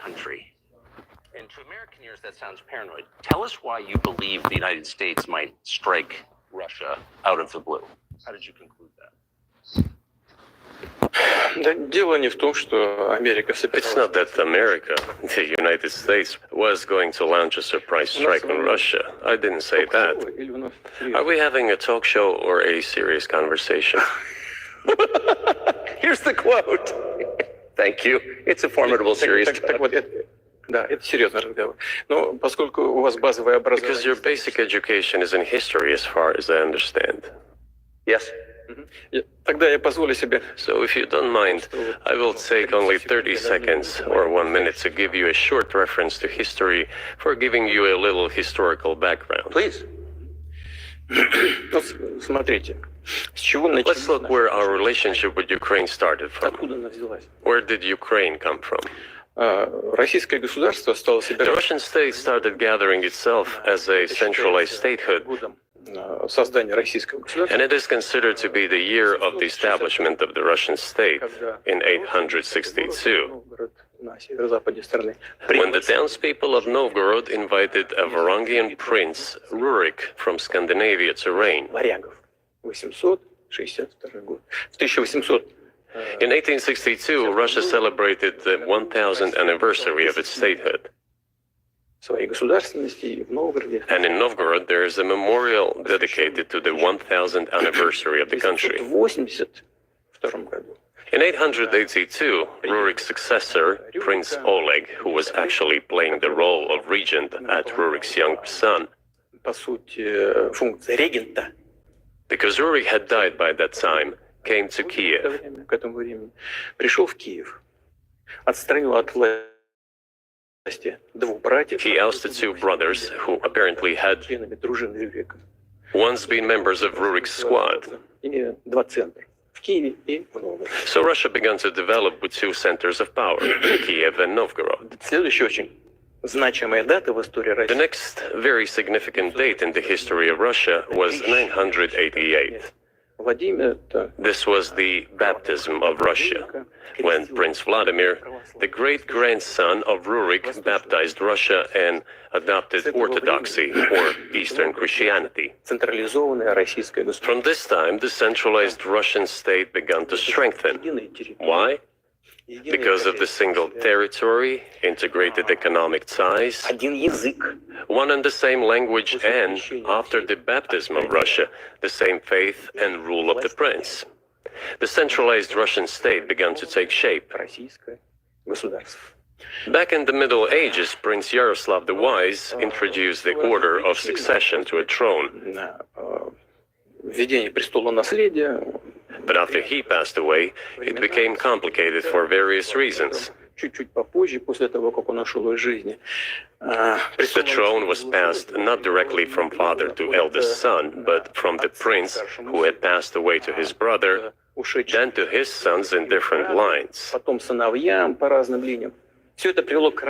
country. And to American ears, that sounds paranoid. Tell us why you believe the United States might strike Russia out of the blue. How did you conclude that? It's not that America, the United States, was going to launch a surprise strike on Russia. I didn't say that. Are we having a talk show or a serious conversation? Here's the quote. Thank you. It's a formidable series. Because your basic education is in history as far as I understand. Yes. So if you don't mind, I will take only 30 seconds or 1 minute to give you a short reference to history for giving you a little historical background. Please. Let's look where our relationship with Ukraine started from. Where did Ukraine come from? The Russian state started gathering itself as a centralized statehood, and it is considered to be the year of the establishment of the Russian state in 862, when the townspeople of Novgorod invited a Varangian prince, Rurik, from Scandinavia to reign. In 1862, Russia celebrated the 1000th anniversary of its statehood. And in Novgorod, there is a memorial dedicated to the 1000th anniversary of the country. In 882, Rurik's successor, Prince Oleg, who was actually playing the role of regent at Rurik's young son, because Rurik had died by that time, came to Kiev. He ousted two brothers who apparently had once been members of Rurik's squad. So Russia began to develop with two centers of power, Kiev and Novgorod. The next very significant date in the history of Russia was 988. This was the baptism of Russia, when Prince Vladimir, the great-grandson of Rurik, baptized Russia and adopted Orthodoxy, or Eastern Christianity. From this time, the centralized Russian state began to strengthen. Why? Because of the single territory, integrated economic ties, one and the same language, and, after the baptism of Russia, the same faith and rule of the prince. The centralized Russian state began to take shape. Back in the Middle Ages, Prince Yaroslav the Wise introduced the order of succession to a throne. But after he passed away, it became complicated for various reasons. The throne was passed not directly from father to eldest son, but from the prince who had passed away to his brother, then to his sons in different lines.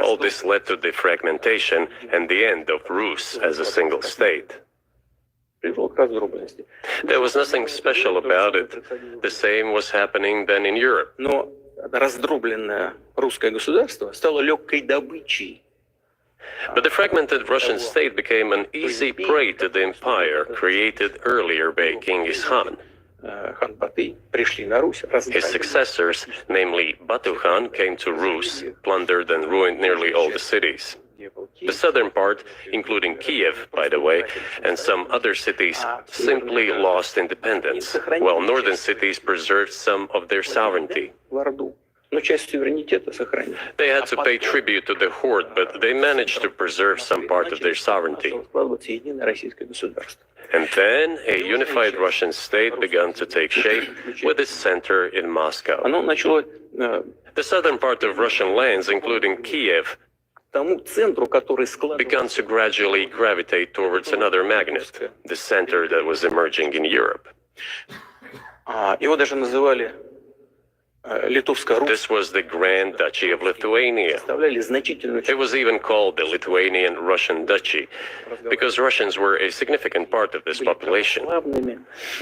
All this led to the fragmentation and the end of Rus as a single state. There was nothing special about it. The same was happening then in Europe. But the fragmented Russian state became an easy prey to the empire created earlier by Genghis Khan. His successors, namely Batu Khan, came to Rus, plundered and ruined nearly all the cities. The southern part, including Kiev, by the way, and some other cities, simply lost independence, while northern cities preserved some of their sovereignty. They had to pay tribute to the horde, but they managed to preserve some part of their sovereignty. And then a unified Russian state began to take shape with its center in Moscow. The southern part of Russian lands, including Kiev, began to gradually gravitate towards another magnet, the center that was emerging in Europe. This was the Grand Duchy of Lithuania. It was even called the Lithuanian-Russian Duchy, because Russians were a significant part of this population.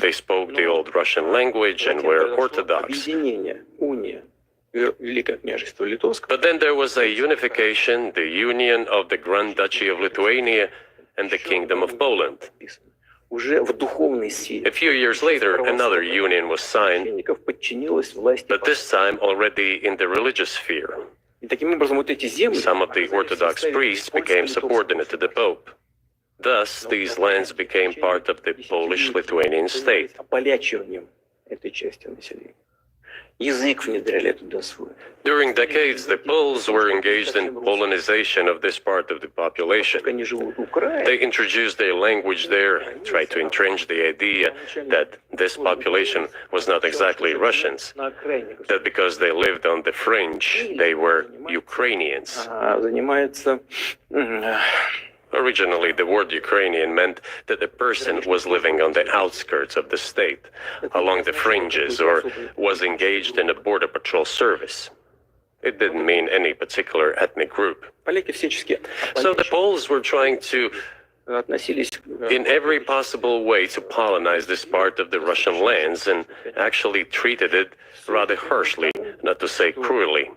They spoke the old Russian language and were Orthodox. Великое княжество Литовское. But then there was a unification, the union of the Grand Duchy of Lithuania and the Kingdom of Poland. Уже в духовной сфере. A few years later, another union was signed, Священников подчинилось власти. but this time already in the religious sphere. И таким образом вот эти земли. Some of the Orthodox priests became subordinate to the Pope. Thus, these lands became part of the Polish-Lithuanian state. Ополячиванием этой части населения. Язык внедряли туда свой. During decades, the Poles were engaged in Polonization of this part of the population. Они живут в Украине. They introduced their language there, tried to entrench the idea that this population was not exactly Russians, На окраине. that because they lived on the fringe, they were Ukrainians. Занимается Originally, the word Ukrainian meant that a person was living on the outskirts of the state, along the fringes, or was engaged in a border patrol service. It didn't mean any particular ethnic group. поляки всячески So the Poles were trying to, относились in every possible way, to colonize this part of the Russian lands and actually treated it rather harshly, not to say cruelly.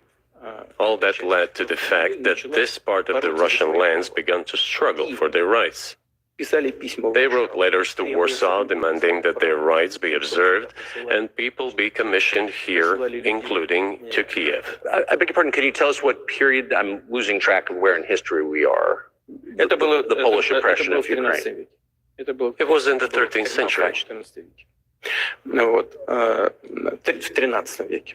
All that led to the fact that this part of the Russian lands began to struggle for their rights. писали письма. They wrote letters to Warsaw demanding that their rights be observed and people be commissioned here, including to Kiev. I beg your pardon, can you tell us what period? I'm losing track of where in history we are. Это было The Polish oppression это было of в 13 Ukraine. веке. Это было It was in the 13th century. в 14 веке. Ну вот, в 13 веке.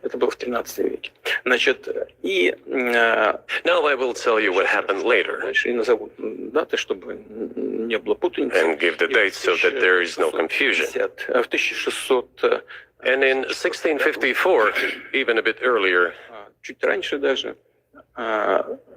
Это было в 13 веке. Значит, и Now I will tell you what happened later дальше и назовут даты, чтобы не было путаницы. and give the dates so that there is no confusion. В 1600, And in 1654, even a bit earlier, чуть раньше даже,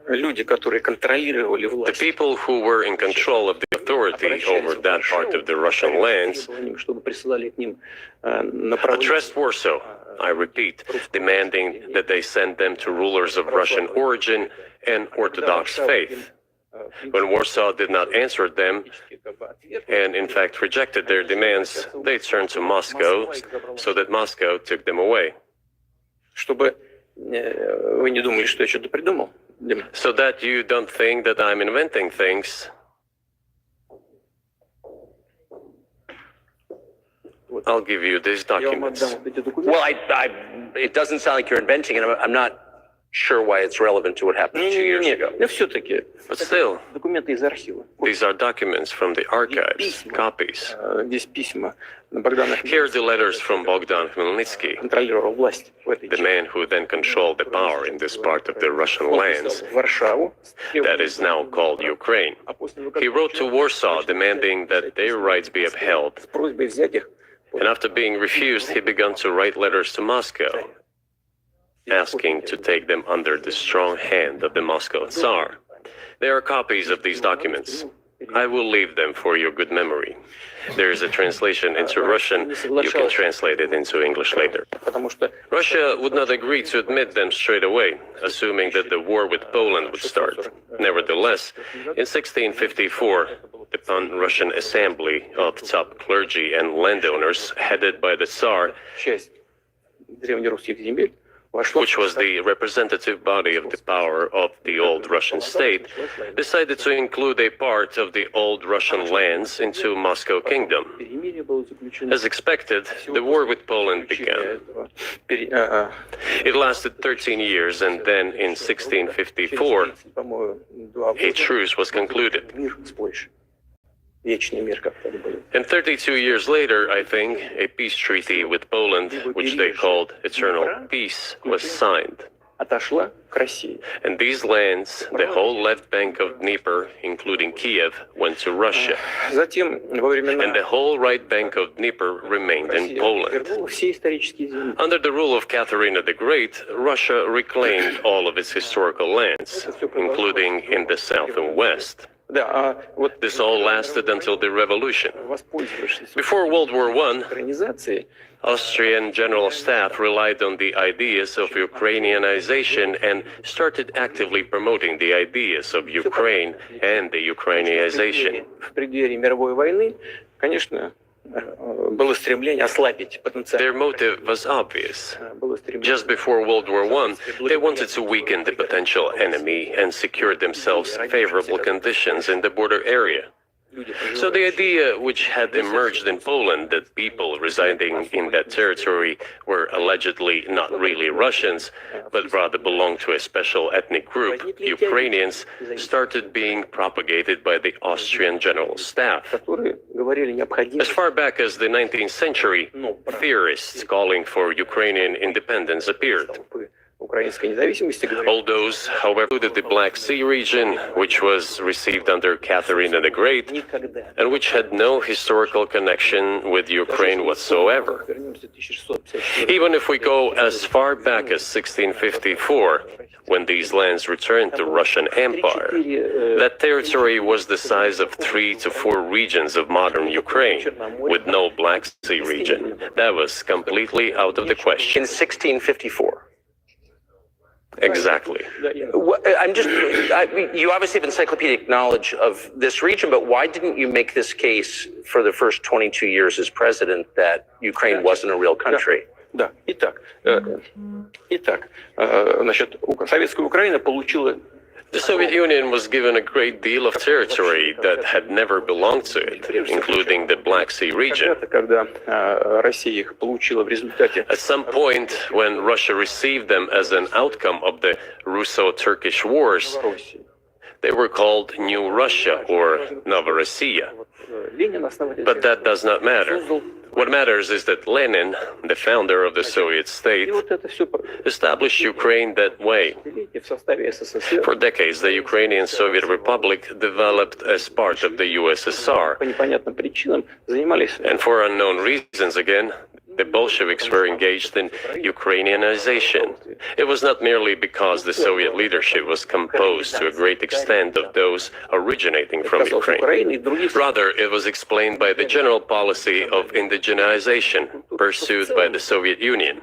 люди, которые контролировали the власть, people who were in control of the authority over that part of the Russian lands чтобы присылали к ним направление. addressed Warsaw, I repeat, demanding that they send them to rulers of Russian origin and Orthodox faith. When Warsaw did not answer them, and in fact rejected their demands, they turned to Moscow so that Moscow took them away. Чтобы вы не думали, что я что-то придумал. So that you don't think that I'm inventing things, I'll give you these Я вам documents. отдам вот эти документы. Well, it doesn't sound like you're inventing it. I'm not sure why it's relevant to what happened 2 years ago. Но все-таки But still, документы из архива. these are documents from the archives, copies. Здесь письма Богдана Here are the letters from Bogdan Khmelnytsky, контролировал власть в этой the man who then controlled the power in this part of the Russian lands в Варшаву. that is now called Ukraine. А после He wrote to Warsaw demanding that their rights be upheld, с просьбой взять их. and after being refused, he began to write letters to Moscow, asking to take them under the strong hand of the Moscow Tsar. There are copies of these documents. I will leave them for your good memory. There is a translation into Russian. You can translate it into English later. Потому что Russia would not agree to admit them straight away, assuming that the war with Poland would start. Nevertheless, in 1654, the pan-Russian assembly of top clergy and landowners, headed by the Tsar, часть древнерусских земель вошла which was the representative body of the power of the old Russian state, decided to include a part of the old Russian lands into Moscow Kingdom. перемирие было заключено. As expected, the war with Poland began. It lasted 13 years, and then in 1654, По-моему, 2 a truce was concluded. Мир с Польшей. Вечный мир, как это было. And 32 years later, I think, a peace treaty with Poland, which they called Eternal Peace, was signed. Отошла к России. And these lands, the whole left bank of Dnieper, including Kiev, went to Russia. Затем, во времена And the whole right bank of Dnieper remained in России Poland. вернула все исторические земли. Under the rule of Catherine the Great, Russia reclaimed all of its historical lands, including in the south and west. Да, а вот This all lasted until the revolution. воспользовавшись Before World War I, организацией, Austrian General Staff relied on the ideas of Ukrainianization and started actively promoting the ideas of Ukraine and the Ukrainianization. в преддверии мировой войны, конечно, было стремление ослабить потенциал. Their motive was obvious. Было стремление. Just before World War I, they wanted to weaken the potential enemy and secure themselves favorable conditions in the border area. So the idea which had emerged in Poland that people residing in that territory were allegedly not really Russians, but rather belonged to a special ethnic group, Ukrainians, started being propagated by the Austrian General Staff. Которые говорили As far back as the 19th century, theorists calling for Ukrainian independence appeared. украинской независимости говорили. All those, however, included the Black Sea region, which was received under Catherine the Great, Никогда. and which had no historical connection with Ukraine whatsoever. Вернемся в 1654. Even if we go as far back as 1654, when these lands returned to Russian Empire, that territory was the size of 3 to 4 regions of modern Ukraine, with no Black Sea region. That was completely out of the question. In 1654. Exactly. You obviously have encyclopedic knowledge of this region, but why didn't you make this case for the first 22 years as president that Ukraine wasn't a real country? Да, итак, значит, советская Украина получила. The Soviet Union was given a great deal of territory that had never belonged to it, including the Black Sea region. Когда Россия их получила в результате. At some point, when Russia received them as an outcome of the Russo-Turkish Wars, they were called New Russia or Novorossiya. But that does not matter. What matters is that Lenin, the founder of the Soviet state, established Ukraine that way. For decades, the Ukrainian Soviet Republic developed as part of the USSR. And for unknown reasons, again, the Bolsheviks were engaged in Ukrainianization. It was not merely because the Soviet leadership was composed to a great extent of those originating from Ukraine. Rather, it was explained by the general policy of indigenization pursued by the Soviet Union.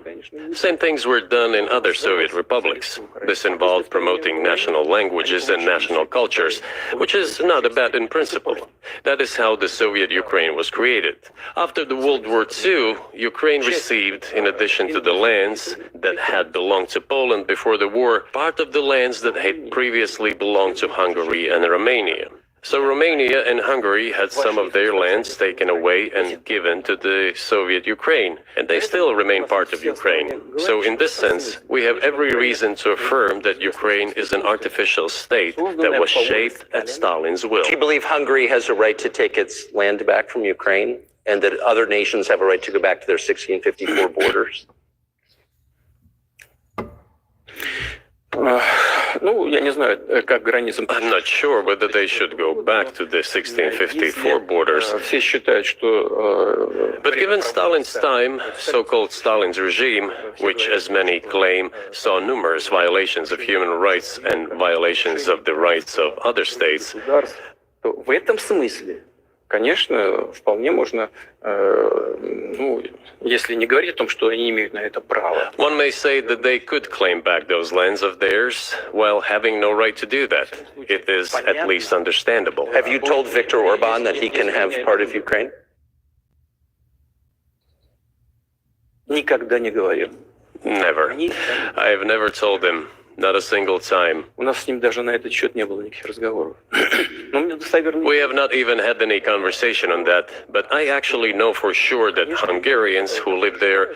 Same things were done in other Soviet republics. This involved promoting national languages and national cultures, which is not a bad in principle. That is how the Soviet Ukraine was created. After the World War II, Ukraine received, in addition to the lands that had belonged to Poland before the war, part of the lands that had previously belonged to Hungary and Romania. So Romania and Hungary had some of their lands taken away and given to the Soviet Ukraine, and they still remain part of Ukraine. So in this sense, we have every reason to affirm that Ukraine is an artificial state that was shaped at Stalin's will. Do you believe Hungary has a right to take its land back from Ukraine and that other nations have a right to go back to their 1654 borders? Ну, я не знаю, как границы. I'm not sure whether they should go back to the 1654 borders. Все считают, что. But given Stalin's time, so-called Stalin's regime, which as many claim saw numerous violations of human rights and violations of the rights of other states, В этом смысле, конечно, вполне можно, ну, если не говорить о том, что они имеют на это право. one may say that they could claim back those lands of theirs while having no right to do that. It is at least understandable. Have you told Viktor Orban that he can have part of Ukraine? Никогда не говорил. Never. I have never told him, not a single time. У нас с ним даже на этот счет не было никаких разговоров. Но мне достоверно. We have not even had any conversation on that, but I actually know for sure that Hungarians who live there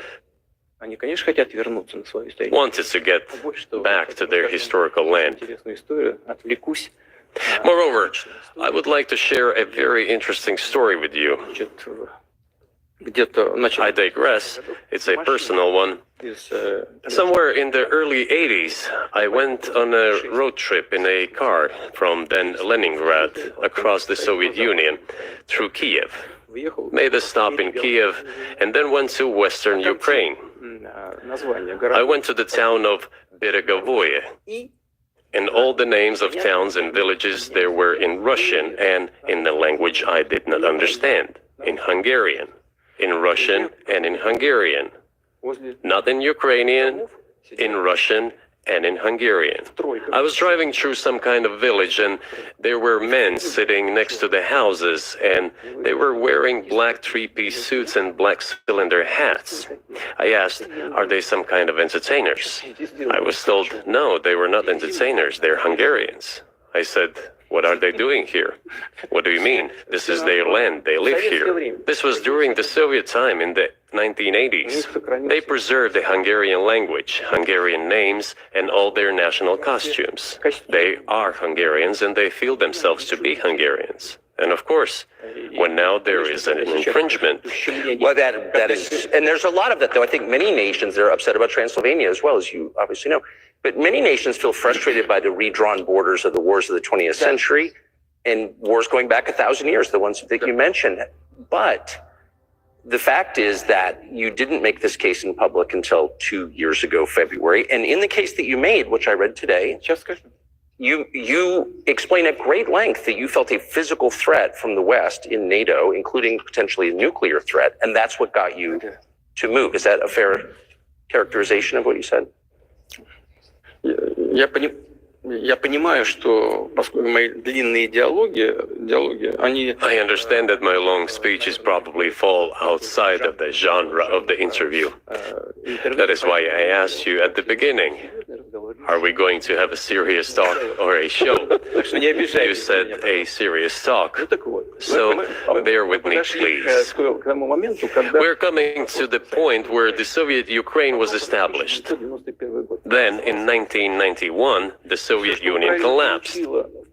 Они, конечно, хотят вернуться на свою историю. wanted to get back to their historical land. Интересную историю. Отвлекусь. Moreover, I would like to share a very interesting story with you. Значит, где-то I digress, it's a personal one. из Somewhere in the early 80s, I went on a road trip in a car from then Leningrad across the Soviet Union through Kiev. въехал Made a stop in Kiev and then went to western Ukraine. название I города. went to the town of Beregovoye. And all the names of towns and villages there were in Russian and in the language I did not understand, in Hungarian, in Russian and in Hungarian, Возле not in Ukrainian, in Russian and in Hungarian. I was driving through some kind of village, and there were men sitting next to the houses, and they were wearing black three-piece suits and black cylinder hats. I asked, are they some kind of entertainers? I was told, no, they were not entertainers, they're Hungarians. I said, what are they doing here? What do you mean? This is their land, they live here. This was during the Soviet time in the 1980s. They preserved the Hungarian language, Hungarian names, and all their national costumes. They are Hungarians and they feel themselves to be Hungarians. And of course, when now there is an infringement. Well, that is, and there's a lot of that, though. I think many nations are upset about Transylvania as well, as you obviously know. But many nations feel frustrated by the redrawn borders of the wars of the 20th century and wars going back 1,000 years, the ones that you mentioned. But the fact is that you didn't make this case in public until 2 years ago, February. And in the case that you made, which I read today, you explain at great length that you felt a physical threat from the West in NATO, including potentially a nuclear threat. And that's what got you to move. Is that a fair characterization of what you said? Я понимаю, что поскольку мои длинные диалоги, они... I understand that my long speeches probably fall outside of the genre of the interview. That is why I asked you at the beginning, are we going to have a serious talk or a show? You said a serious talk. So bear with me, please. We're coming to the point where the Soviet Ukraine was established. Then, in 1991, the Soviet Union collapsed.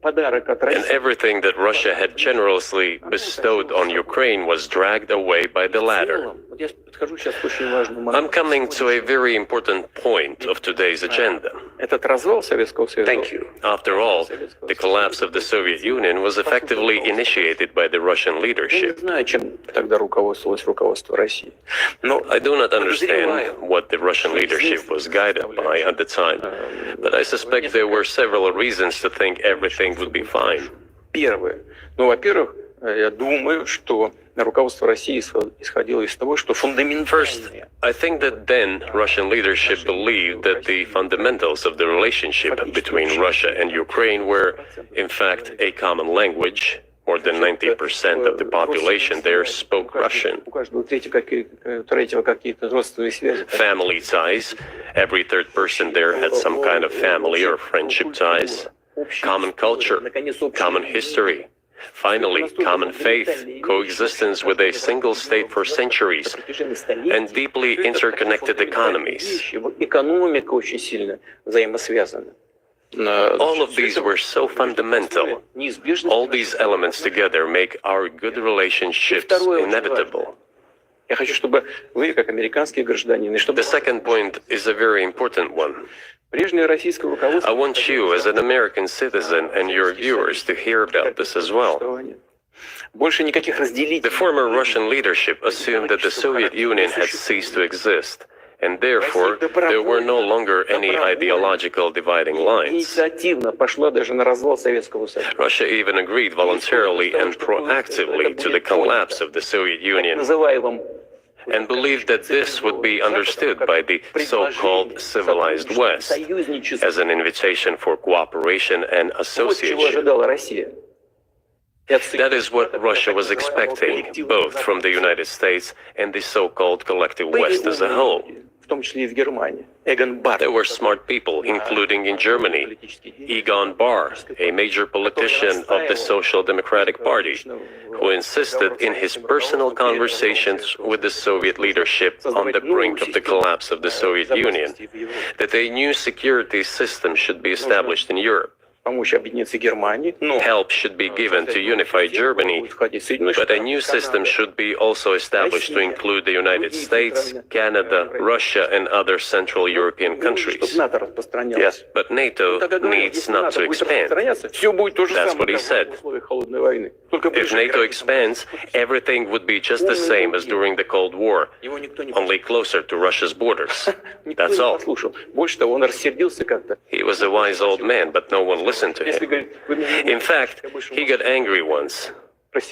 And everything that Russia had generously bestowed on Ukraine was dragged away by the latter. I'm coming to a very important point of today's agenda. Thank you. After all, the collapse of the Soviet Union was effectively initiated by the Russian leadership. I do not understand what the Russian leadership was guided by at the time, but I suspect there were several reasons to think everything would be fine. Во-первых, я думаю, что руководство России исходило из того, что First, I think that then Russian leadership believed that the fundamentals of the relationship between Russia and Ukraine were, in fact, a common language. More than 90% of the population there spoke Russian. Family ties. Every third person there had some kind of family or friendship ties. Common culture, common history. Finally, common faith, coexistence with a single state for centuries, and deeply interconnected economies. All of these were so fundamental. All these elements together make our good relationships inevitable. The second point is a very important one. I want you, as an American citizen, and your viewers to hear about this as well. The former Russian leadership assumed that the Soviet Union had ceased to exist, and therefore there were no longer any ideological dividing lines. Russia even agreed voluntarily and proactively to the collapse of the Soviet Union, and believed that this would be understood by the so-called civilized West as an invitation for cooperation and association. That is what Russia was expecting, both from the United States and the so-called collective West as a whole. There were smart people, including in Germany, Egon Bahr, a major politician of the Social Democratic Party, who insisted in his personal conversations with the Soviet leadership on the brink of the collapse of the Soviet Union that a new security system should be established in Europe. Help should be given to unify Germany, but a new system should be also established to include the United States, Canada, Russia, and other Central European countries. Yes, but NATO needs not to expand. That's what he said. If NATO expands, everything would be just the same as during the Cold War, only closer to Russia's borders. That's all. He was a wise old man, but no one listened to him. In fact, he got angry once. If,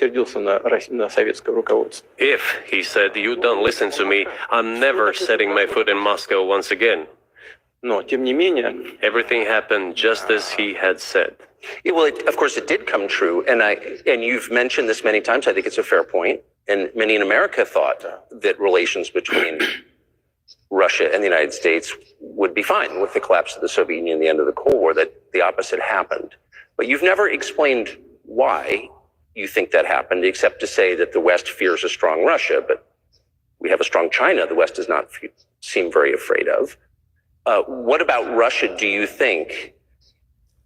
he said, you don't listen to me, I'm never setting my foot in Moscow once again. Но, тем не менее, Everything happened just as he had said. Yeah, well, of course, it did come true, and you've mentioned this many times. I think it's a fair point, and many in America thought that relations between Russia and the United States would be fine with the collapse of the Soviet Union and the end of the Cold War. That the opposite happened, but you've never explained why you think that happened, except to say that the West fears a strong Russia, but we have a strong China. The West does not seem very afraid of. What about Russia, do you think,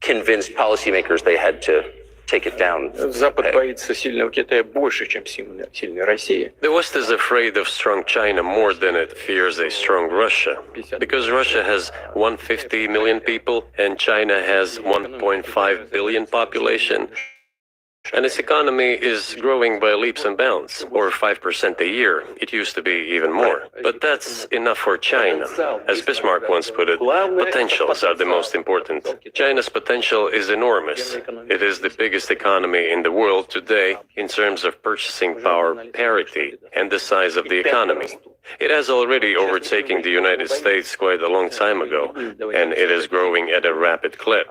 convinced policymakers they had to take it down? Запад боится сильного Китая больше, чем сильной России. The West is afraid of strong China more than it fears a strong Russia. Because Russia has 150 million people and China has 1.5 billion population. And its economy is growing by leaps and bounds, or 5% a year. It used to be even more. But that's enough for China. As Bismarck once put it, potentials are the most important. China's potential is enormous. It is the biggest economy in the world today in terms of purchasing power parity and the size of the economy. It has already overtaken the United States quite a long time ago, and it is growing at a rapid clip.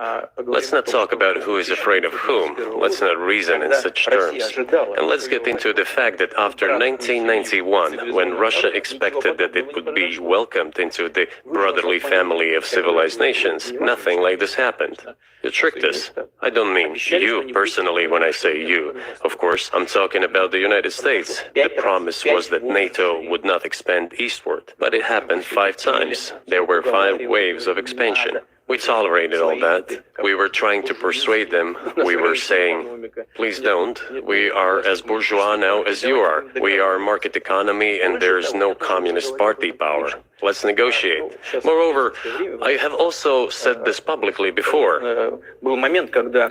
Let's not talk about who is afraid of whom. Let's not reason in such terms. And let's get into the fact that after 1991, when Russia expected that it would be welcomed into the brotherly family of civilized nations, nothing like this happened. You tricked us. I don't mean you personally when I say you. Of course, I'm talking about the United States. The promise was that NATO would not expand eastward, but it happened 5 times. There were 5 waves of expansion. We tolerated all that. We were trying to persuade them. We were saying, please don't. We are as bourgeois now as you are. We are market economy and there's no communist party power. Let's negotiate. Moreover, I have also said this publicly before.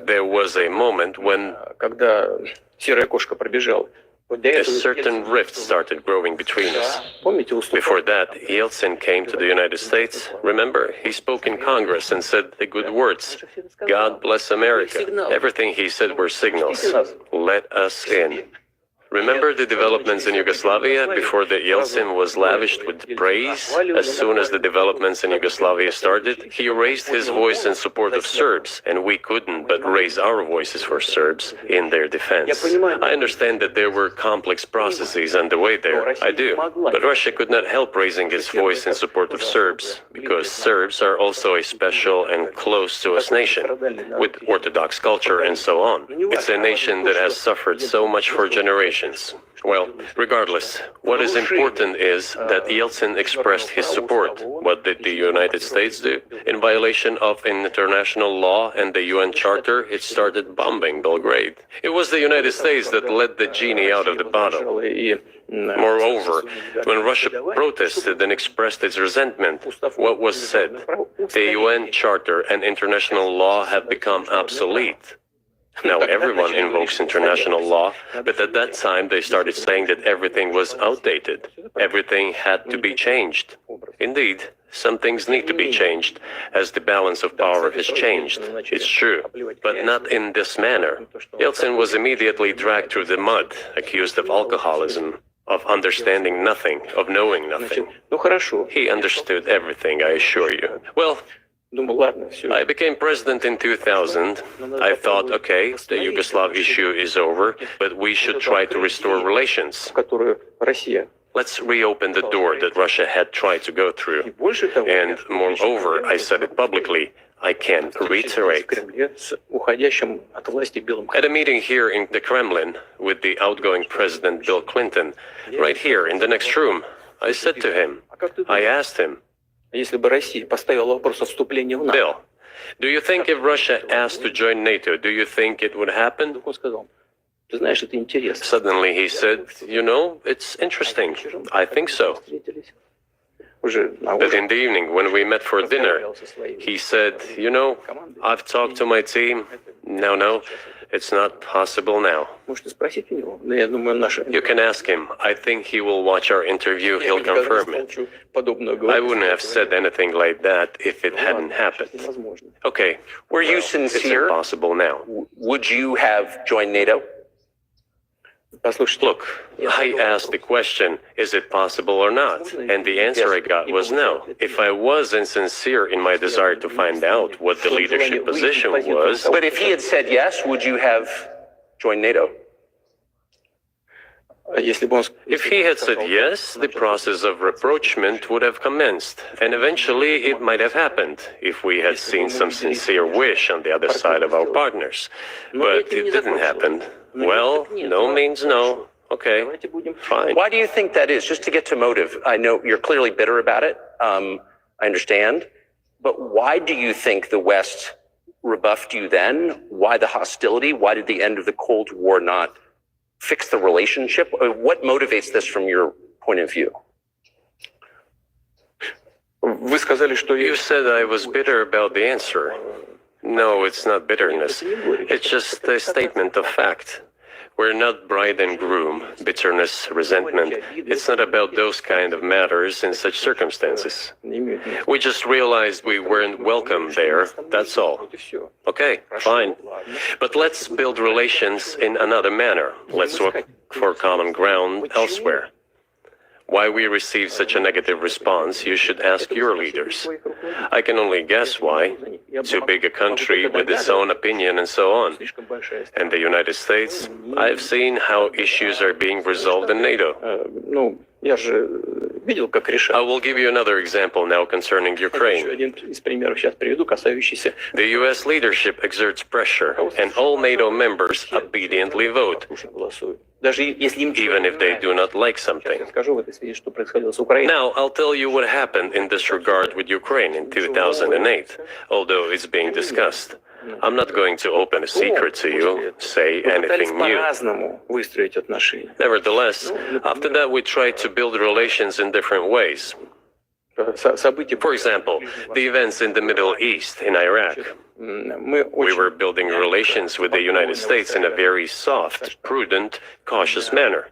There was a moment when a certain rift started growing between us. Before that, Yeltsin came to the United States. Remember, he spoke in Congress and said the good words. God bless America. Everything he said were signals. Let us in. Remember the developments in Yugoslavia before the Yeltsin was lavished with praise? As soon as the developments in Yugoslavia started, he raised his voice in support of Serbs, and we couldn't but raise our voices for Serbs in their defense. I understand that there were complex processes underway there, I do, but Russia could not help raising its voice in support of Serbs, because Serbs are also a special and close to us nation, with Orthodox culture and so on. It's a nation that has suffered so much for generations. Well, regardless, what is important is that Yeltsin expressed his support. What did the United States do? In violation of international law and the UN Charter, it started bombing Belgrade. It was the United States that let the genie out of the bottle. Moreover, when Russia protested and expressed its resentment, what was said? The UN Charter and international law have become obsolete. Now everyone invokes international law, but at that time they started saying that everything was outdated. Everything had to be changed. Indeed, some things need to be changed, as the balance of power has changed. It's true, but not in this manner. Yeltsin was immediately dragged through the mud, accused of alcoholism, of understanding nothing, of knowing nothing. He understood everything, I assure you. Well, I became president in 2000. I thought, okay, the Yugoslav issue is over, but we should try to restore relations. Let's reopen the door that Russia had tried to go through. And moreover, I said it publicly, I can reiterate. At a meeting here in the Kremlin with the outgoing President Bill Clinton, right here in the next room, I said to him, I asked him, Bill, do you think if Russia asked to join NATO, do you think it would happen? Suddenly he said, you know, it's interesting. I think so. But in the evening, when we met for dinner, he said, you know, I've talked to my team. No, it's not possible now. You can ask him. I think he will watch our interview. He'll confirm it. I wouldn't have said anything like that if it hadn't happened. Okay. Were you sincere? It's impossible now. Would you have joined NATO? Послушайте, Look, I asked the question, is it possible or not? And the answer I got was no. If I was insincere in my desire to find out what the leadership position was, But if he had said yes, would you have joined NATO? если бы он... if he had said yes, the process of rapprochement would have commenced, and eventually it might have happened if we had seen some sincere wish on the other side of our partners. But it didn't happen. Well, no means no. Okay, fine. Why do you think that is? Just to get to motive. I know you're clearly bitter about it. I understand. But why do you think the West rebuffed you then? Why the hostility? Why did the end of the Cold War not fix the relationship? What motivates this from your point of view? Вы сказали, что... You said I was bitter about the answer. No, it's not bitterness. It's just a statement of fact. We're not bride and groom, bitterness, resentment. It's not about those kind of matters in such circumstances. We just realized we weren't welcome there, that's all. Okay, fine. But let's build relations in another manner. Let's look for common ground elsewhere. Why we received such a negative response, you should ask your leaders. I can only guess why. Too big a country with its own opinion and so on. And the United States, I've seen how issues are being resolved in NATO. Ну, я же видел, как решают. I will give you another example now concerning Ukraine. Один из примеров сейчас приведу, касающийся... The U.S. leadership exerts pressure, and all NATO members obediently vote, Даже если им... even if they do not like something. Я скажу в этой связи, что происходило с Украиной. Now, I'll tell you what happened in this regard with Ukraine in 2008, although it's being discussed. I'm not going to open a secret to you, say anything new. По-разному выстроить отношения. Nevertheless, after that we tried to build relations in different ways. События... For example, the events in the Middle East, in Iraq. We were building relations with the United States in a very soft, prudent, cautious manner.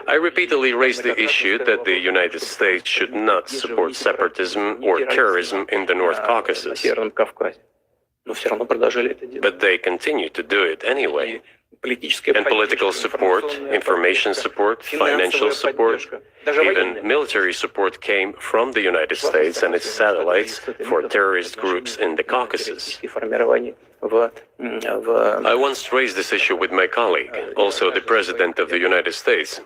I repeatedly raised the issue that the United States should not support separatism or terrorism in the North Caucasus. But they continue to do it anyway. And political support, information support, financial support, even military support came from the United States and its satellites for terrorist groups in the Caucasus. I once raised this issue with my colleague, also the President of the United States.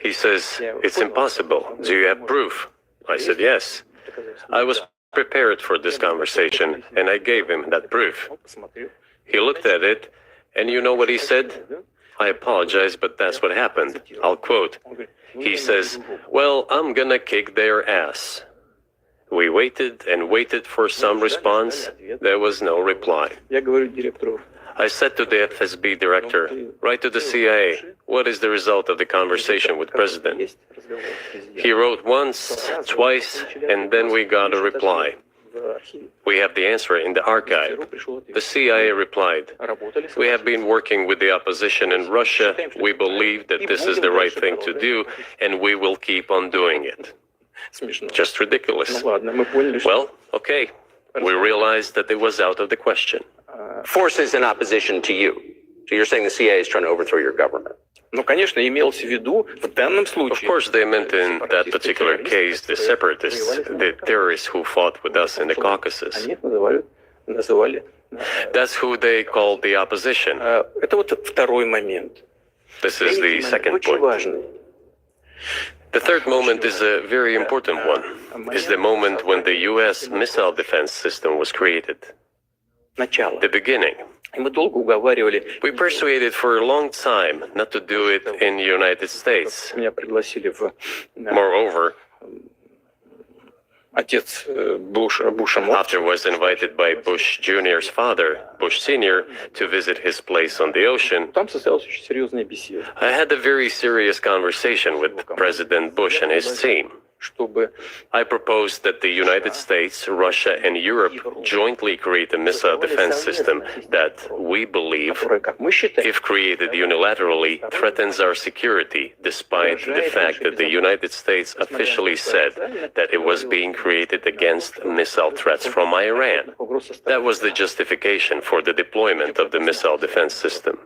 He says, "It's impossible. Do you have proof?" I said, "Yes." I was prepared for this conversation, and I gave him that proof. He looked at it, and you know what he said? "I apologize, but that's what happened." I'll quote. He says, "Well, I'm gonna kick their ass." We waited and waited for some response. There was no reply. I said to the FSB director, "Write to the CIA, what is the result of the conversation with President?" He wrote once, twice, and then we got a reply. We have the answer in the archive. The CIA replied, "We have been working with the opposition in Russia. We believe that this is the right thing to do, and we will keep on doing it." Just ridiculous. Well, okay. We realized that it was out of the question. Forces in opposition to you. So you're saying the CIA is trying to overthrow your government? Ну, конечно, имелось в виду в данном Of случае... course, they meant in that particular case the separatists, the terrorists who fought with us in the Caucasus. Они называли... That's who they called the opposition. Это вот второй момент. This is the second Очень point. важный. The third moment is a very important one. Is the moment when the U.S. missile defense system was created. Начало. The beginning. И мы долго уговаривали. We persuaded for a long time not to do it in the United States. Меня пригласили в... Moreover, Отец Буша after was invited by Bush Jr.'s father, Bush Sr., to visit his place on the ocean. Там состоялась очень серьезная беседа. I had a very serious conversation with President Bush and his team. Чтобы I proposed that the United States, Russia, and Europe jointly create a missile defense system that we believe, которая, как мы считаем, if created unilaterally, threatens our security, despite the fact that the United States officially said that it was being created against missile threats from Iran. That was the justification for the deployment of the missile defense system.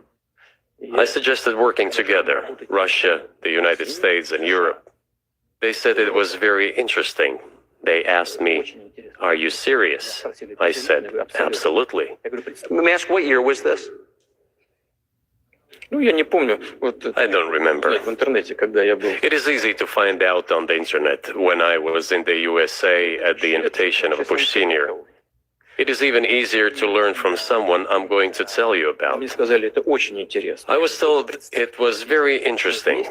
I suggested working together, Russia, the United States, and Europe. They said it was very interesting. They asked me, "Are you serious?" I said, "Absolutely." Let me ask, what year was this? Ну, я не помню. Вот I don't remember. в интернете, когда я был. It is easy to find out on the internet when I was in the USA at the invitation of Bush Sr. It is even easier to learn from someone I'm going to tell you about. Мне сказали, это очень интересно. I was told it was very interesting.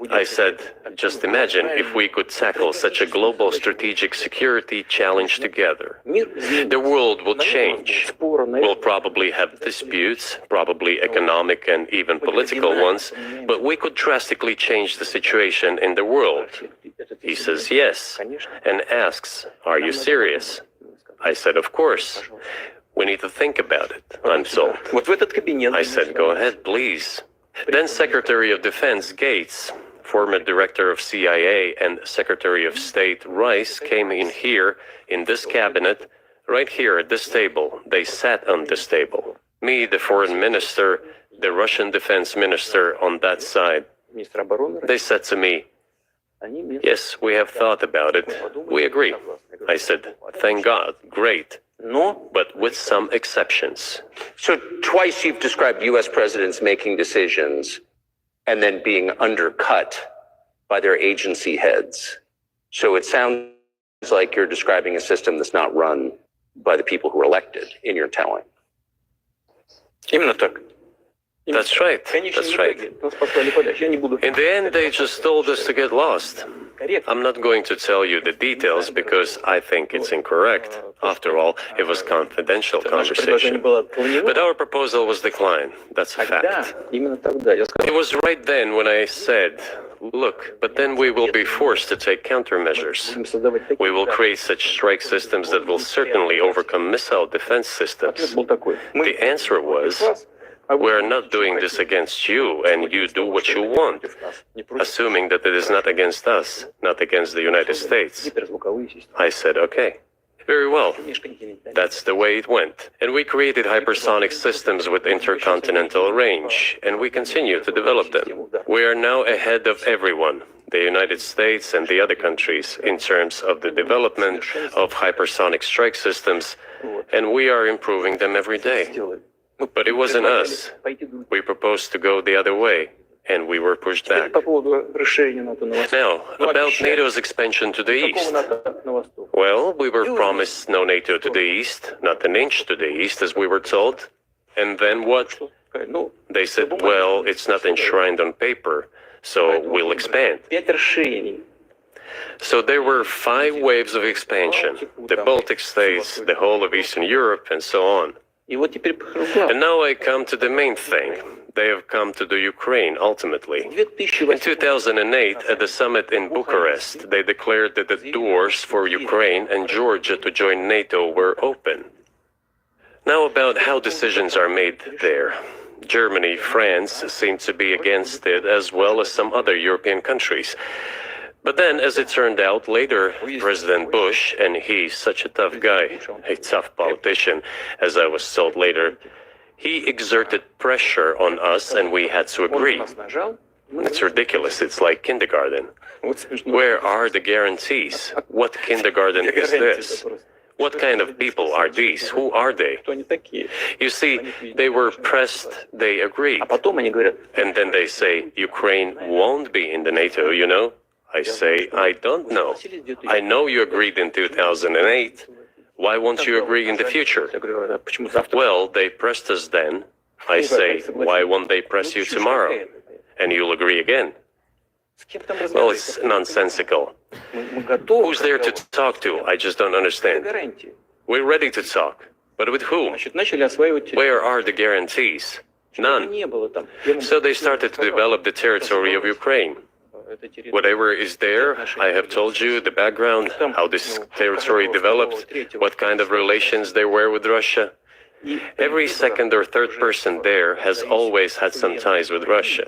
I said, just imagine if we could tackle such a global strategic security challenge together. The world will change. We'll probably have disputes, probably economic and even political ones, but we could drastically change the situation in the world. He says yes, and asks, "Are you serious?" I said, "Of course. We need to think about it," I'm told. Вот в этот кабинет. I said, "Go ahead, please." Then Secretary of Defense Gates, former director of CIA, and Secretary of State Rice came in here, in this cabinet, right here at this table. They sat on this table. Me, the foreign minister, the Russian defense minister on that side. Министр обороны. They said to me, "Yes, we have thought about it. We agree." I said, "Thank God, great, Но but with some exceptions." So twice you've described U.S. presidents making decisions and then being undercut by their agency heads. So it sounds like you're describing a system that's not run by the people who are elected in your telling. именно так. That's right. That's right. Нас послали подальше. Я не буду. In the end, they just told us to get lost. I'm not going to tell you the details because I think it's incorrect. After all, it was confidential Наше предложение conversation. было отклонено. But our proposal was declined. That's a Тогда, fact. именно тогда я сказал, It was right then when I said, "Look, but then we will be forced to take countermeasures. будем создавать такие. We will create such strike systems that will certainly overcome missile defense Ответ systems." был такой. Мы The answer was, "We're not doing this against you, and you do what you want," assuming that it is not against us, not against the United States. гиперзвуковые системы. I said, "Okay, very well." Межконтинентальные. That's the way it went. And we created hypersonic systems with intercontinental range, and we continue to develop them. We are now ahead of everyone, the United States and the other countries, in terms of the development of hypersonic strike systems, and we are improving them every day. Сделали. But it wasn't us. Пойти другим. We proposed to go the other way, and we were pushed back. По поводу расширения НАТО на восток. Now, about NATO's expansion to the Какого east. НАТО на восток? Well, we were promised no NATO to the east, not an inch to the east, as we were told. And then what? Ну, They said, well, it's not enshrined on paper, so we'll expand. 5 расширений. So there were 5 waves of expansion. The Baltic states, the whole of Eastern Europe, and so on. И вот теперь главное. And now I come to the main thing. They have come to the Ukraine, ultimately. В In 2008, at the summit in Bucharest, they declared that the doors for Ukraine and Georgia to join NATO were open. Now about how decisions are made there. Germany, France seem to be against it, as well as some other European countries. But then, as it turned out later, President Bush, and he's such a tough guy, a tough politician, as I was told later, he exerted pressure on us and we had to agree. нас нажал. It's ridiculous. It's like kindergarten. Вот смешно. Where are the guarantees? What kindergarten is this? What kind of people are these? Who are they? Кто они такие? You see, they were pressed, they agreed. А потом они говорят, And then they say, Ukraine won't be in the NATO, you know? I say, I don't know. I know you agreed in 2008. Why won't you agree in the future? я говорю, а почему завтра? Well, they pressed us then. I say, why won't they press you tomorrow? And you'll agree again. С кем там Well, разговаривать? it's nonsensical. Мы готовы. Who's there to talk to? I just don't Это understand. гарантии. We're ready to talk. But with whom? Значит, начали осваивать территорию. Where are the guarantees? None. Не было там. Я вам So they started to develop the territory of Ukraine. эта территория. Whatever is there, I have told you the background, how this territory developed, what kind of relations there were with Russia. Every second or third person there has always had some ties with Russia.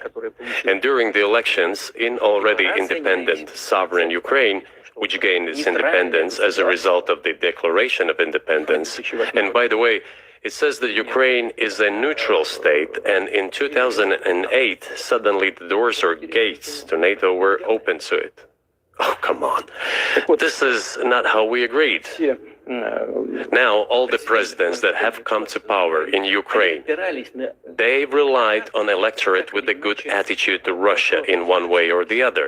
And during the elections in already independent, sovereign Ukraine, which gained its independence as a result of the Declaration of Independence. And by the way, It says that Ukraine is a neutral state, and in 2008, suddenly the doors or gates to NATO were open to it. Oh, come on. This is not how we agreed. Now, all the presidents that have come to power in Ukraine, they relied on electorate with a good attitude to Russia in one way or the other.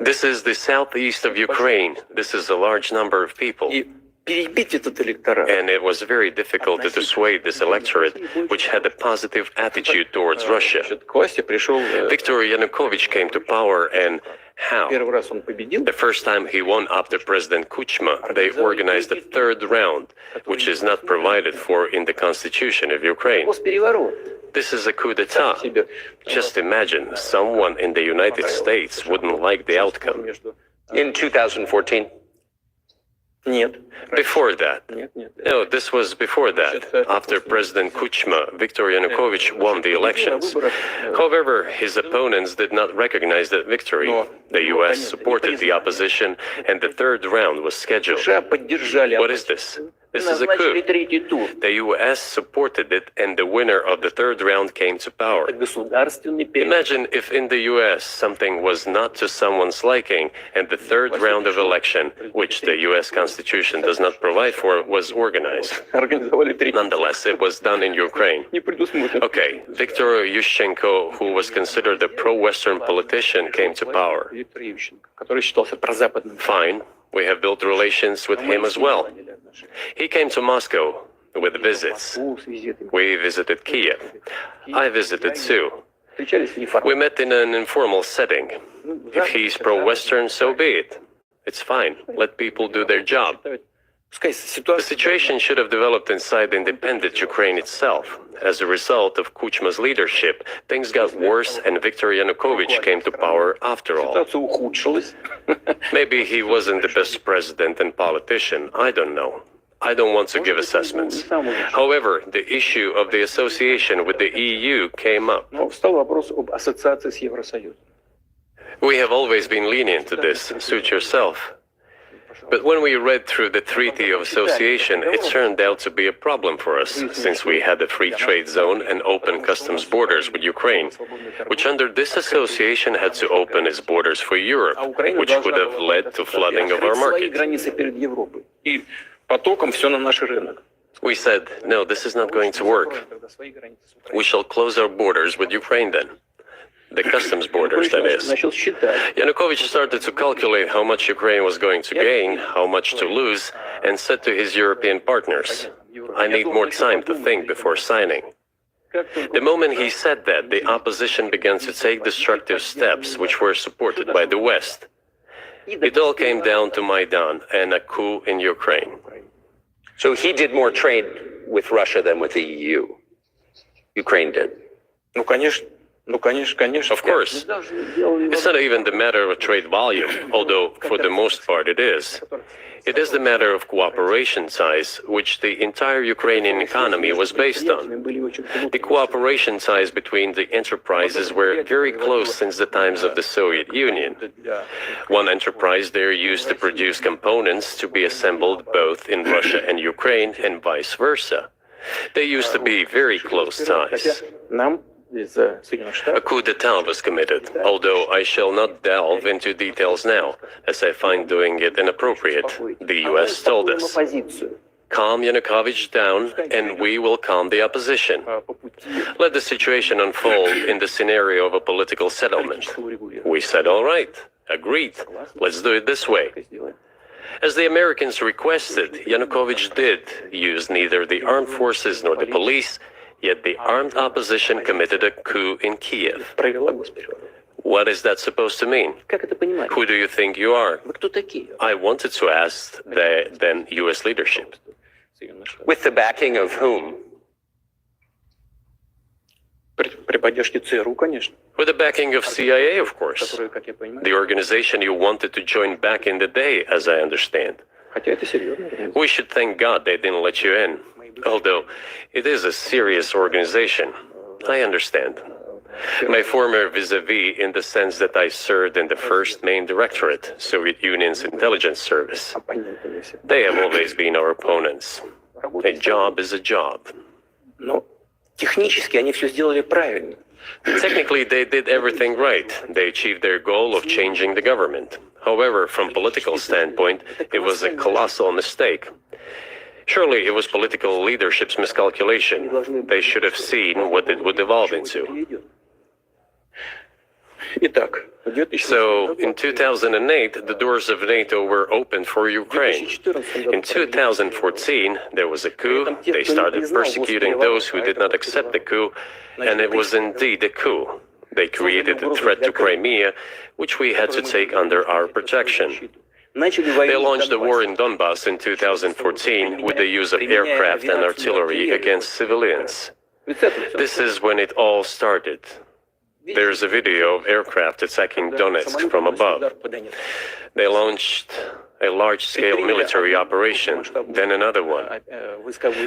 This is the southeast of Ukraine. This is a large number of people. And it was very difficult to dissuade this electorate, which had a positive attitude towards Russia. Viktor Yanukovych came to power, and how? The first time he won after President Kuchma, they organized a third round, which is not provided for in the constitution of Ukraine. This is a coup d'etat. Just imagine, someone in the United States wouldn't like the outcome. In 2014. Before that. No, this was before that. After President Kuchma, Viktor Yanukovych won the elections. However, his opponents did not recognize that victory. The U.S. supported the opposition, and the third round was scheduled. What is this? This is a coup. The U.S. supported it, and the winner of the third round came to power. Imagine if in the U.S. something was not to someone's liking, and the third round of election, which the U.S. Constitution does not provide for, was organized. Nonetheless, it was done in Ukraine. Okay, Viktor Yushchenko, who was considered a pro-Western politician, came to power. Fine, we have built relations with him as well. He came to Moscow with visits. We visited Kiev. I visited too. We met in an informal setting. If he's pro-Western, so be it. It's fine. Let people do their job. The situation should have developed inside independent Ukraine itself. As a result of Kuchma's leadership, things got worse and Viktor Yanukovych came to power after all. Maybe he wasn't the best president and politician, I don't know. I don't want to give assessments. However, the issue of the association with the EU came up. We have always been lenient to this, suit yourself. But when we read through the Treaty of Association, it turned out to be a problem for us, since we had a free trade zone and open customs borders with Ukraine, which under this association had to open its borders for Europe, which would have led to flooding of our market. We said, no, this is not going to work. We shall close our borders with Ukraine then. The customs borders, that is. Yanukovych started to calculate how much Ukraine was going to gain, how much to lose, and said to his European partners, I need more time to think before signing. The moment he said that, the opposition began to take destructive steps which were supported by the West. It all came down to Maidan and a coup in Ukraine. So he did more trade with Russia than with the EU. Ukraine did. Of course. It's not even the matter of trade volume, although for the most part it is. It is the matter of cooperation ties, which the entire Ukrainian economy was based on. The cooperation ties between the enterprises were very close since the times of the Soviet Union. One enterprise there used to produce components to be assembled both in Russia and Ukraine and vice versa. They used to be very close ties. A coup d'etat was committed, although I shall not delve into details now, as I find doing it inappropriate. The U.S. told us, calm Yanukovych down, and we will calm the opposition. Let the situation unfold in the scenario of a political settlement. We said, all right, agreed, let's do it this way. As the Americans requested, Yanukovych did use neither the armed forces nor the police, yet the armed opposition committed a coup in Kiev. What is that supposed to mean? Who do you think you are? I wanted to ask the then U.S. leadership. With the backing of whom? With the backing of CIA, of course. The organization you wanted to join back in the day, as I understand. We should thank God they didn't let you in. Although it is a serious organization, I understand. My former vis-a-vis in the sense that I served in the first main directorate, Soviet Union's intelligence service. They have always been our opponents. A job is a job. Но технически они все сделали правильно. Technically, they did everything right. They achieved their goal of changing the government. However, from political standpoint, it was a colossal mistake. Surely it was political leadership's miscalculation. They should have seen what it would evolve into. Итак, So, in 2008, the doors of NATO were opened for Ukraine. In 2014, there was a coup. They started persecuting those who did not accept the coup, and it was indeed a coup. They created a threat to Crimea, which we had to take under our protection. They launched the war in Donbass in 2014 with the use of aircraft and artillery against civilians. This is when it all started. There's a video of aircraft attacking Donetsk from above. They launched a large-scale military operation, then another one.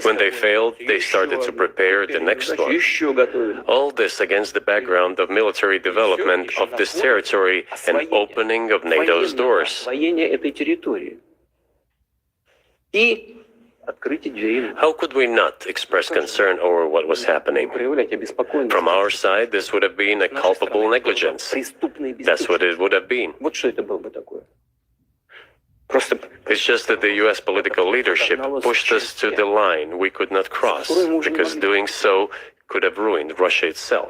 When they failed, they started to prepare the next one. All this against the background of military development of this territory and opening of NATO's doors. How could we not express concern over what was happening? From our side, this would have been a culpable negligence. That's what it would have been. It's just that the US political leadership pushed us to the line we could not cross, because doing so could have ruined Russia itself.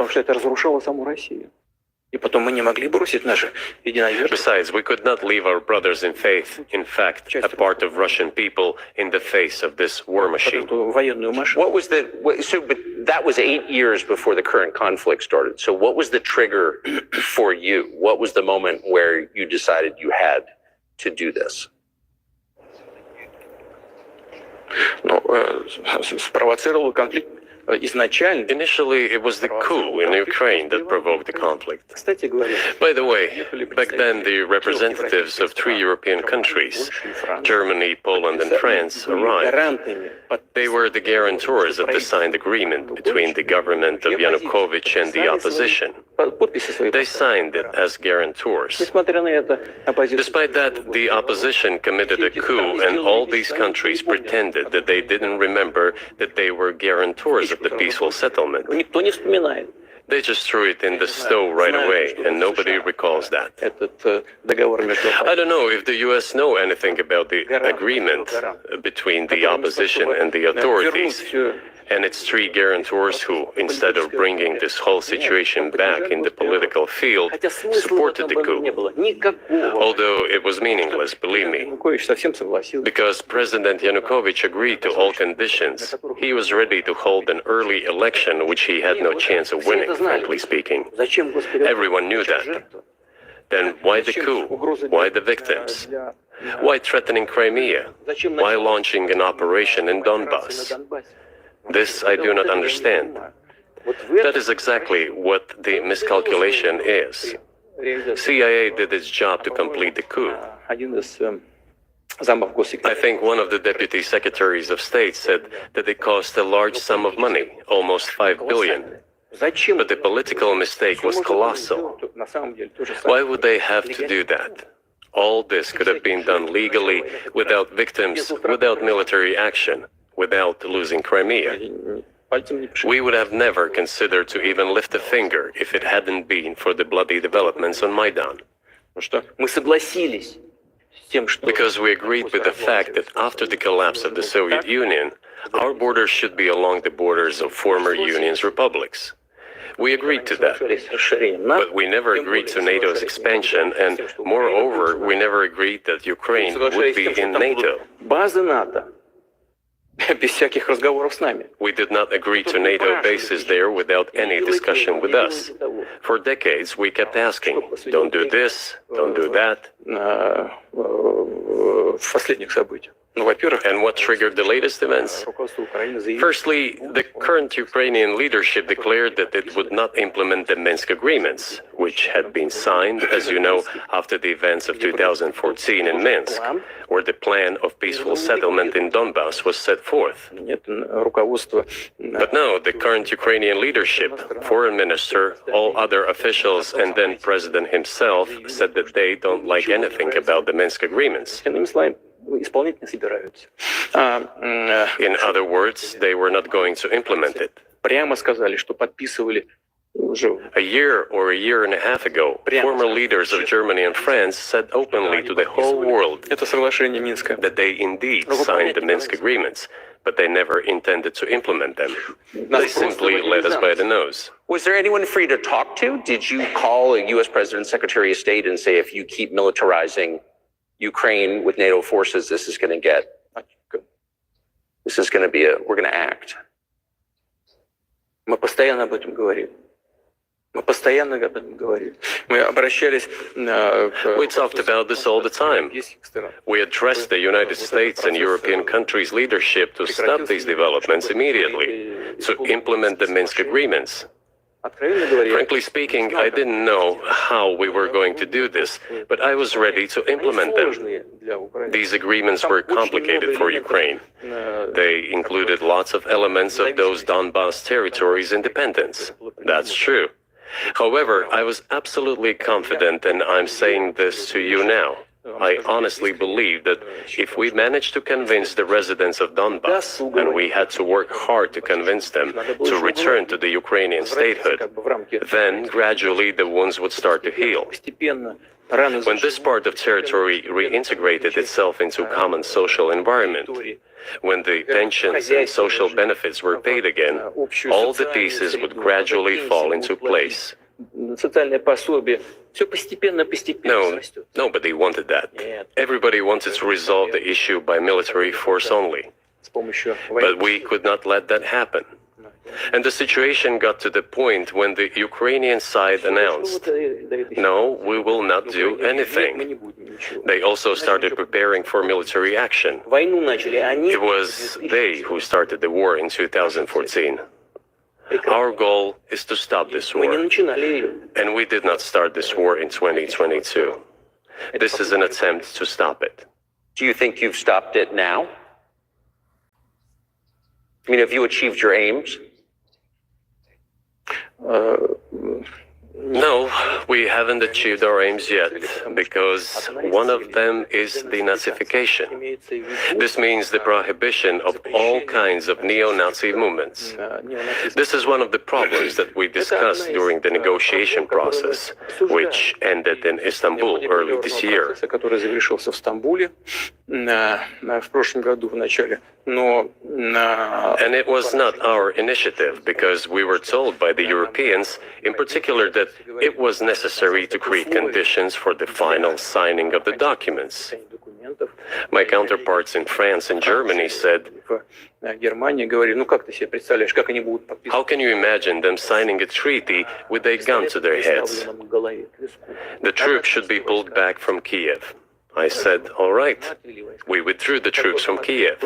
Besides, we could not leave our brothers in faith, in fact, a part of Russian people, in the face of this war machine. But that was 8 years before the current conflict started. So what was the trigger for you? What was the moment where you decided you had to do this? Спровоцировал конфликт изначально. Initially, it was the coup in Ukraine that provoked the conflict. By the way, back then the representatives of 3 European countries, Germany, Poland, and France, arrived. They were the guarantors of the signed agreement between the government of Yanukovych and the opposition. They signed it as guarantors. Despite that, the opposition committed a coup, and all these countries pretended that they didn't remember that they were guarantors of the peaceful settlement. They just threw it in the stove right away, and nobody recalls that. I don't know if the US know anything about the agreement between the opposition and the authorities. And its 3 guarantors who, instead of bringing this whole situation back in the political field, supported the coup. Although it was meaningless, believe me. Because President Yanukovych agreed to all conditions, he was ready to hold an early election which he had no chance of winning, frankly speaking. Everyone knew that. Then why the coup? Why the victims? Why threatening Crimea? Why launching an operation in Donbass? This I do not understand. That is exactly what the miscalculation is. CIA did its job to complete the coup. I think one of the deputy secretaries of state said that it cost a large sum of money, almost 5 billion. But the political mistake was colossal. Why would they have to do that? All this could have been done legally, without victims, without military action, without losing Crimea. We would have never considered to even lift a finger if it hadn't been for the bloody developments on Maidan. Because we agreed with the fact that after the collapse of the Soviet Union, our borders should be along the borders of former Union's republics. We agreed to that, but we never agreed to NATO's expansion, and moreover, we never agreed that Ukraine would be in NATO. We did not agree to NATO bases there without any discussion with us. For decades, we kept asking, don't do this, don't do that. And what triggered the latest events? Firstly, the current Ukrainian leadership declared that it would not implement the Minsk agreements, which had been signed, as you know, after the events of 2014 in Minsk, where the plan of peaceful settlement in Donbass was set forth. But no, the current Ukrainian leadership, foreign minister, all other officials, and then president himself said that they don't like anything about the Minsk agreements. исполнять не собираются. In other words, they were not going to implement it. Прямо сказали, что подписывали уже A year or a year and a half ago, former leaders of Germany and France said openly to the whole world это соглашение Минска. that they indeed signed the Minsk agreements, but they never intended to implement them. They simply led us by the nose. Was there anyone for you to talk to? Did you call a U.S. President, Secretary of State, and say, if you keep militarizing Ukraine with NATO forces, this is going to be we're going to act? Мы постоянно об этом говорим. Мы постоянно об этом говорим. Мы обращались We talked about this all the time. We addressed the United States and European countries' leadership to stop these developments immediately, to implement the Minsk agreements. Frankly speaking, I didn't know how we were going to do this, but I was ready to implement them. These agreements were complicated for Ukraine. They included lots of elements of those Donbas territories' independence. That's true. However, I was absolutely confident, and I'm saying this to you now. I honestly believe that if we managed to convince the residents of Donbas, and we had to work hard to convince them to return to the Ukrainian statehood, then gradually the wounds would start to heal. When this part of territory reintegrated itself into a common social environment, when the pensions and social benefits were paid again, all the pieces would gradually fall into place. No, nobody wanted that. Everybody wanted to resolve the issue by military force only. But we could not let that happen. And the situation got to the point when the Ukrainian side announced, no, we will not do anything. They also started preparing for military action. It was they who started the war in 2014. Our goal is to stop this war. And we did not start this war in 2022. This is an attempt to stop it. Do you think you've stopped it now? I mean, have you achieved your aims? No, we haven't achieved our aims yet, because one of them is denazification. This means the prohibition of all kinds of neo-Nazi movements. This is one of the problems that we discussed during the negotiation process, which ended in Istanbul early this year. Который завершился в Стамбуле в прошлом году в начале. And it was not our initiative, because we were told by the Europeans, in particular, that it was necessary to create conditions for the final signing of the documents. My counterparts in France and Germany said, how can you imagine them signing a treaty with a gun to their heads? The troops should be pulled back from Kiev. I said, all right. We withdrew the troops from Kiev.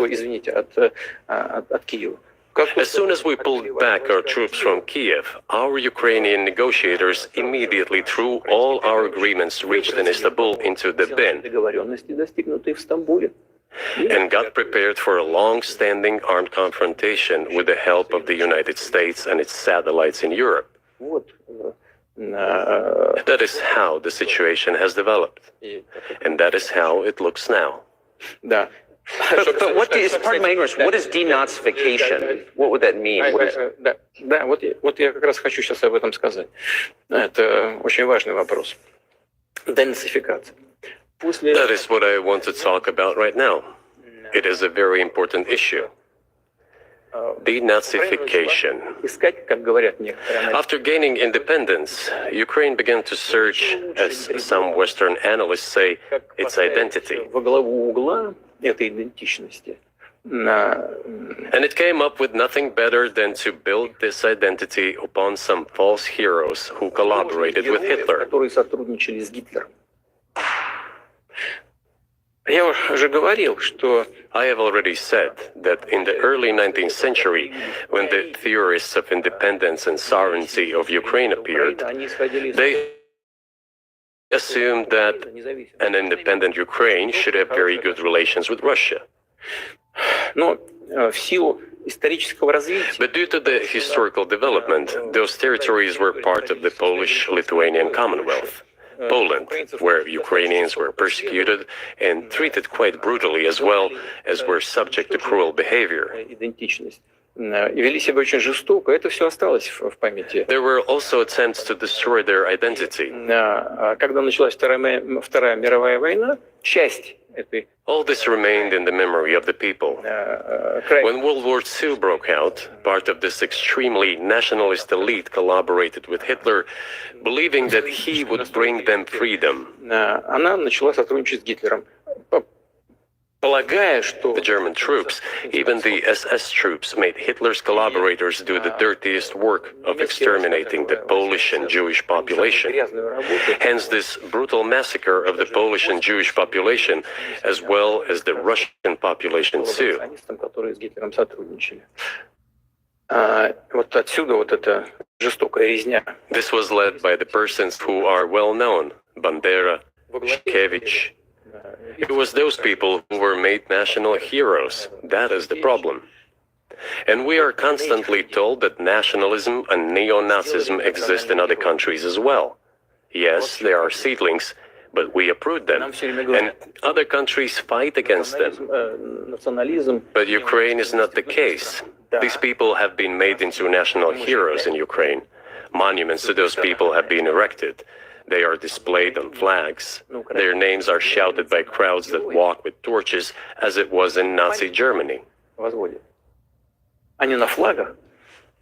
As soon as we pulled back our troops from Kiev, our Ukrainian negotiators immediately threw all our agreements reached in Istanbul into the bin and got prepared for a long-standing armed confrontation with the help of the United States and its satellites in Europe. That is how the situation has developed. And that is how it looks now. But what is, pardon my ignorance, what is denazification? What would that mean? Да, вот я как раз хочу сейчас об этом сказать. Это очень важный вопрос. Денацификация. That is what I want to talk about right now. It is a very important issue. Denazification. After gaining independence, Ukraine began to search, as some Western analysts say, its identity. And it came up with nothing better than to build this identity upon some false heroes who collaborated with Hitler. I have already said that in the early 19th century, when the theorists of independence and sovereignty of Ukraine appeared, they assumed that an independent Ukraine should have very good relations with Russia. But due to the historical development, those territories were part of the Polish-Lithuanian Commonwealth. Poland, where Ukrainians were persecuted and treated quite brutally, as well as were subject to cruel behavior. Идентичность. И вели себя очень жестоко. Это все осталось в памяти. There were also attempts to destroy their identity. Когда началась Вторая мировая война, часть этой All this remained in the memory of the people. When World War II broke out, part of this extremely nationalist elite collaborated with Hitler, believing that he would bring them freedom. она начала сотрудничать с Гитлером, полагая, что The German troops, even the SS troops, made Hitler's collaborators do the dirtiest work of exterminating the Polish and Jewish population. Hence this brutal massacre of the Polish and Jewish population, as well as the Russian population too. которые с Гитлером сотрудничали. Вот отсюда вот эта жестокая резня. This was led by the persons who are well known, Bandera, Shkevich. It was those people who were made national heroes. That is the problem. And we are constantly told that nationalism and neo-Nazism exist in other countries as well. Yes, there are seedlings, but we uproot them. And other countries fight against them. But Ukraine is not the case. These people have been made into national heroes in Ukraine. Monuments to those people have been erected. They are displayed on flags. Their names are shouted by crowds that walk with torches, as it was in Nazi Germany. Они на флагах,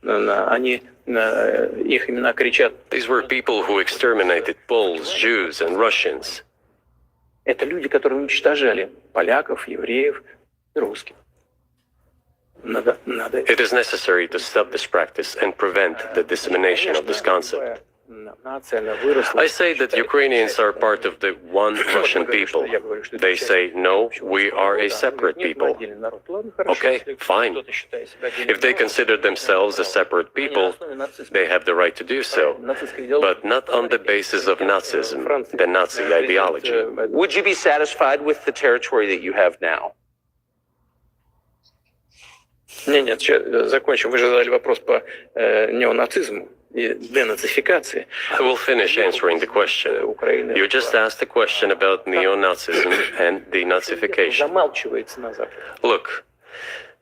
они их имена кричат. These were people who exterminated Poles, Jews, and Russians. Это люди, которые уничтожали поляков, евреев и русских. Надо. It is necessary to stop this practice and prevent the dissemination of this concept. I say that Ukrainians are part of the one Russian people. They say, no, we are a separate people. Okay, fine. If they consider themselves a separate people, they have the right to do so, but not on the basis of Nazism, the Nazi ideology. Would you be satisfied with the territory that you have now? Нет, закончим. Вы же задали вопрос по неонацизму и денацификации. I will finish answering the question. You just asked a question about neo-Nazism and denazification. Замалчивается на Западе. Look,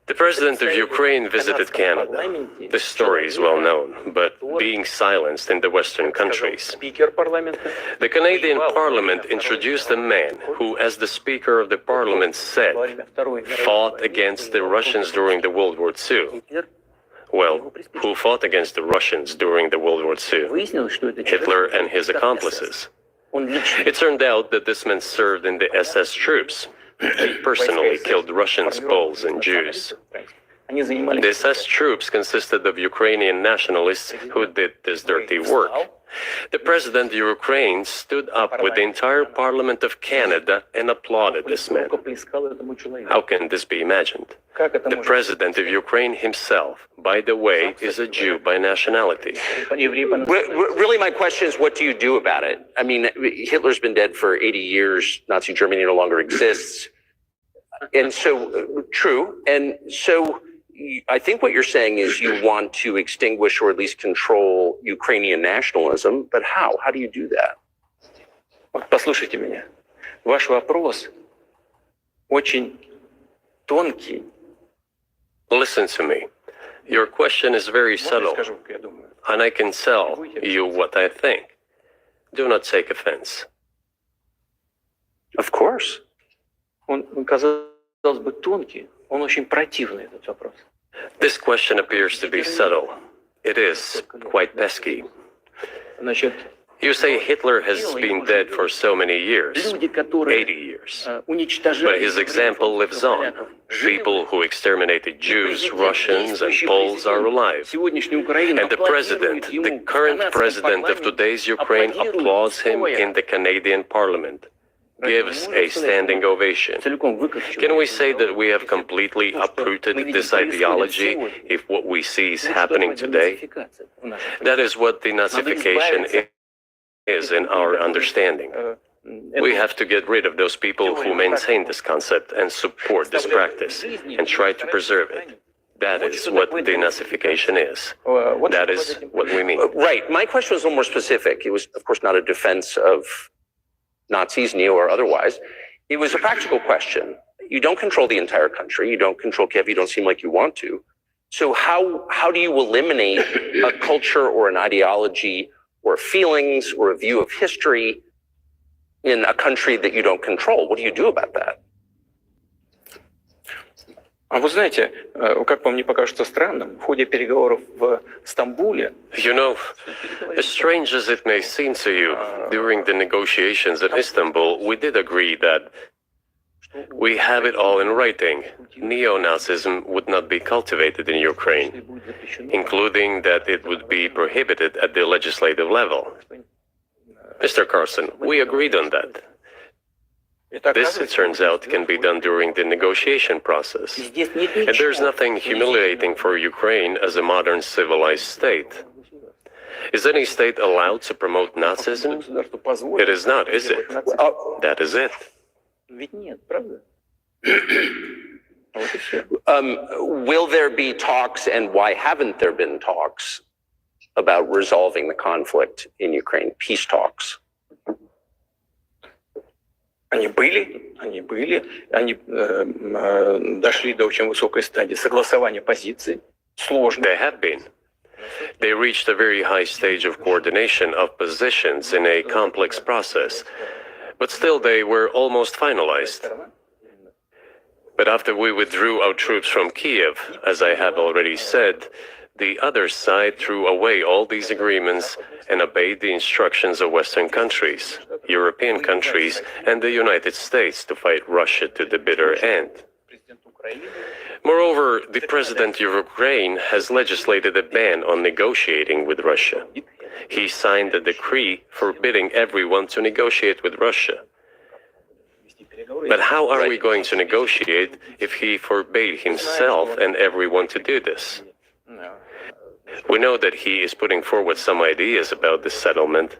the president of Ukraine visited Canada. The story is well known, but being silenced in the Western countries. Спикер парламента. The Canadian Parliament introduced a man who, as the Speaker of the Parliament said, fought against the Russians during the World War II. Well, who fought against the Russians during the World War II? Выяснилось, что это Hitler and his accomplices. Он лично. It turned out that this man served in the SS troops. He personally killed Russians, Poles, and Jews. Они занимались. The SS troops consisted of Ukrainian nationalists who did this dirty work. The president of Ukraine stood up with the entire Parliament of Canada and applauded this man. How can this be imagined? The president of Ukraine himself, by the way, is a Jew by nationality. Really, my question is, what do you do about it? I mean, Hitler's been dead for 80 years. Nazi Germany no longer exists. And so, true. And so, I think what you're saying is you want to extinguish or at least control Ukrainian nationalism, but how? How do you do that? Послушайте меня. Ваш вопрос очень тонкий. Listen to me. Your question is very subtle, Скажу, как я думаю. and I can tell you what I think. Do not take offense. Of course. Он, казалось бы, тонкий. Он очень противный, этот вопрос. This question appears to be subtle. It is quite pesky. Значит, You say Hitler has been dead for so many years, люди, которые 80 years. уничтожали... But his example lives on. People who exterminated Jews, Russians, and Poles are alive. Сегодняшняя Украина And the president, the current president of today's Ukraine, applauds him in the Canadian Parliament, gives a standing ovation. Can we say that we have completely uprooted this ideology if what we see is happening today? That is what denazification is in our understanding. We have to get rid of those people who maintain this concept and support this practice and try to preserve it. That is what denazification is. That is what we mean. Right. My question was a little more specific. It was, of course, not a defense of Nazis, neo or otherwise. It was a practical question. You don't control the entire country. You don't control Kiev. You don't seem like you want to. So how do you eliminate a culture or an ideology or feelings or a view of history in a country that you don't control? What do you do about that? А вы знаете, как вам не покажется странным, в ходе переговоров в Стамбуле... You know, as strange as it may seem to you, during the negotiations in Istanbul, we did agree that we have it all in writing. Neo-Nazism would not be cultivated in Ukraine, including that it would be prohibited at the legislative level. Mr. Carson, we agreed on that. This, it turns out, can be done during the negotiation process. And there's nothing humiliating for Ukraine as a modern civilized state. Is any state allowed to promote Nazism? It is not, is it? That is it. Will there be talks, and why haven't there been talks about resolving the conflict in Ukraine? Peace talks. Они дошли до очень высокой стадии согласования позиций. Сложно. They have been. They reached a very high stage of coordination of positions in a complex process, but still they were almost finalized. But after we withdrew our troops from Kiev, as I have already said, the other side threw away all these agreements and obeyed the instructions of Western countries, European countries, and the United States to fight Russia to the bitter end. Moreover, the president of Ukraine has legislated a ban on negotiating with Russia. He signed a decree forbidding everyone to negotiate with Russia. But how are we going to negotiate if he forbade himself and everyone to do this? We know that he is putting forward some ideas about this settlement,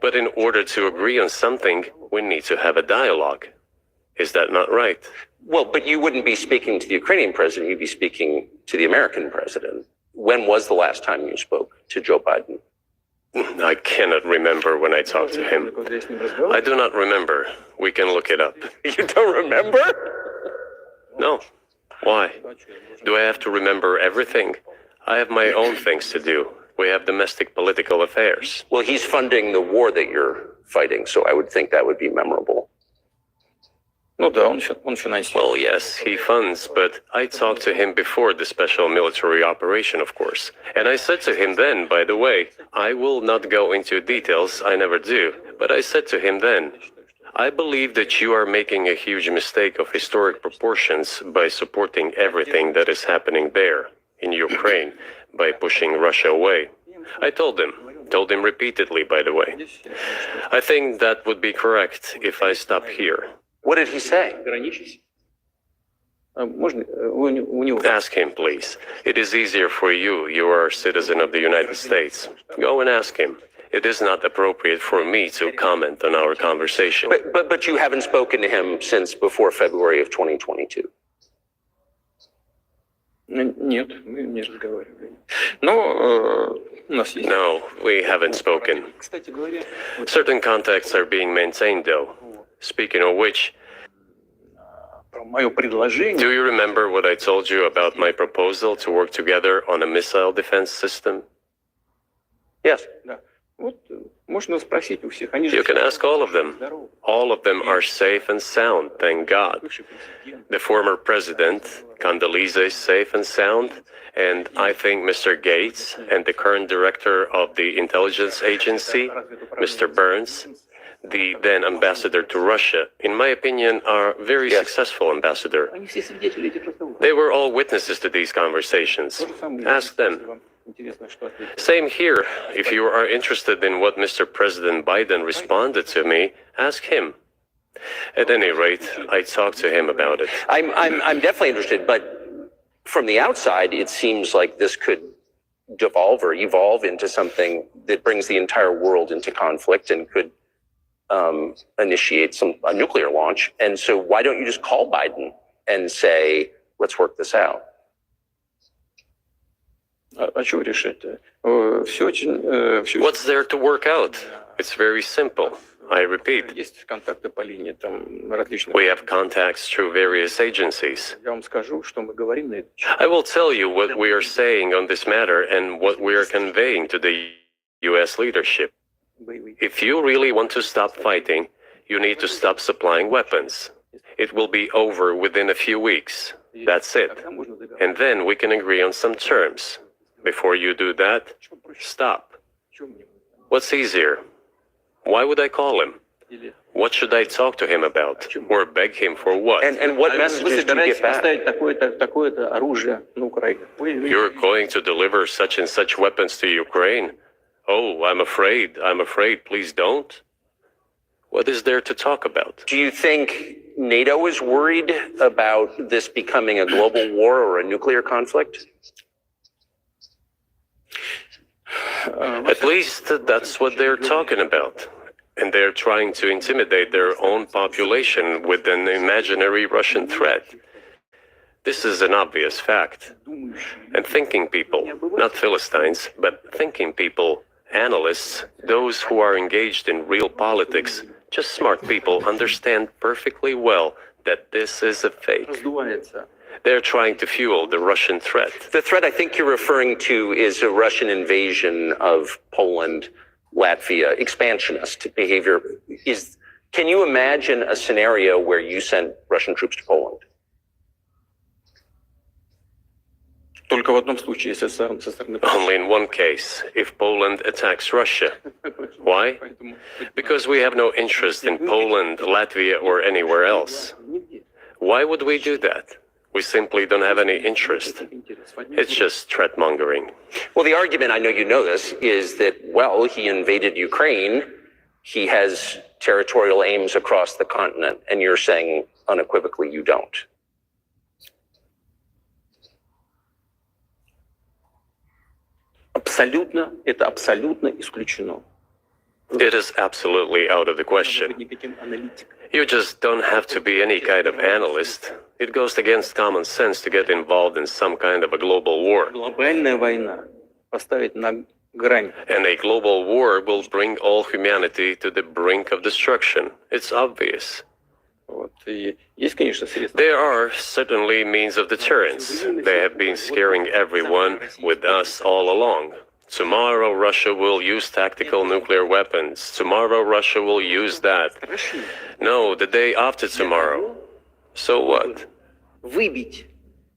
but in order to agree on something, we need to have a dialogue. Is that not right? Well, but you wouldn't be speaking to the Ukrainian president, you'd be speaking to the American president. When was the last time you spoke to Joe Biden? I cannot remember when I talked to him. I do not remember. We can look it up. You don't remember? No. Why? Do I have to remember everything? I have my own things to do. We have domestic political affairs. Well, he's funding the war that you're fighting, so I would think that would be memorable. Ну да, он финансирует. Well, yes, he funds, but I talked to him before the special military operation, of course. And I said to him then, by the way, I will not go into details, I never do, but I said to him then, I believe that you are making a huge mistake of historic proportions by supporting everything that is happening there, in Ukraine, by pushing Russia away. I told him repeatedly, by the way. I think that would be correct if I stop here. What did he say? Ask him, please. It is easier for you. You are a citizen of the United States. Go and ask him. It is not appropriate for me to comment on our conversation. But you haven't spoken to him since before February of 2022. Нет, мы не разговаривали. Но у нас есть... No, we haven't spoken. Кстати говоря... Certain contacts are being maintained, though. Speaking of which, Про мое предложение... do you remember what I told you about my proposal to work together on a missile defense system? Yes. Да. Вот можно спросить у всех. Они же You can ask all of them. All of them are safe and sound, thank God. The former president, Condoleezza, is safe and sound, and I think Mr. Gates and the current director of the intelligence agency, Mr. Burns, the then ambassador to Russia, in my opinion, are very successful ambassador. Они все свидетели этих разговоров. They were all witnesses to these conversations. Ask them. Интересно, что ответили. Same here. If you are interested in what Mr. President Biden responded to me, ask him. At any rate, I talked to him about it. I'm definitely interested, but from the outside, it seems like this could devolve or evolve into something that brings the entire world into conflict and could initiate a nuclear launch. And so why don't you just call Biden and say, let's work this out? А что решать? Все очень... What's there to work out? It's very simple. I repeat, Есть контакты по линии там различных. we have contacts through various agencies. Я вам скажу, что мы говорим на эту тему. I will tell you what we are saying on this matter and what we are conveying to the U.S. leadership. Боевые. If you really want to stop fighting, you need to stop supplying weapons. It will be over within a few weeks. That's it. Тогда можно договориться. And then we can agree on some terms. Before you do that, stop. Чё мне? What's easier? Why would I call him? Или... What should I talk to him about? Or beg him for what? And what Вы messages do you собираетесь get back? поставить такое-то оружие на Украину. You're going to deliver such and such weapons to Ukraine? Oh, I'm afraid, please don't. What is there to talk about? Do you think NATO is worried about this becoming a global war or a nuclear conflict? At least that's what they're talking about. And they're trying to intimidate their own population with an imaginary Russian threat. This is an obvious fact. And thinking people, not Philistines, but thinking people, analysts, those who are engaged in real politics, just smart people understand perfectly well that this is a fake. Раздувается. They're trying to fuel the Russian threat. The threat I think you're referring to is a Russian invasion of Poland, Latvia, expansionist behavior. Can you imagine a scenario where you sent Russian troops to Poland? Только в одном случае, если со стороны... Only in one case, if Poland attacks Russia. Why? Поэтому... Because we have no interest in Poland, Latvia, or anywhere else. Нигде. Why would we do that? We simply don't have any interest. It's just threat mongering. Well, the argument, I know you know this, is that, well, he invaded Ukraine. He has territorial aims across the continent. And you're saying unequivocally you don't. Это абсолютно исключено. It is absolutely out of the question. Никаким аналитиком. You just don't have to be any kind of analyst. It goes against common sense to get involved in some kind of a global war. Глобальная война поставить на грань. And a global war will bring all humanity to the brink of destruction. It's obvious. Вот. И есть, конечно, средства. There are certainly means of deterrence. They have been scaring everyone with us all along. Tomorrow Russia will use tactical nuclear weapons. Tomorrow Russia will use that. No, the day after tomorrow. So what? Выбить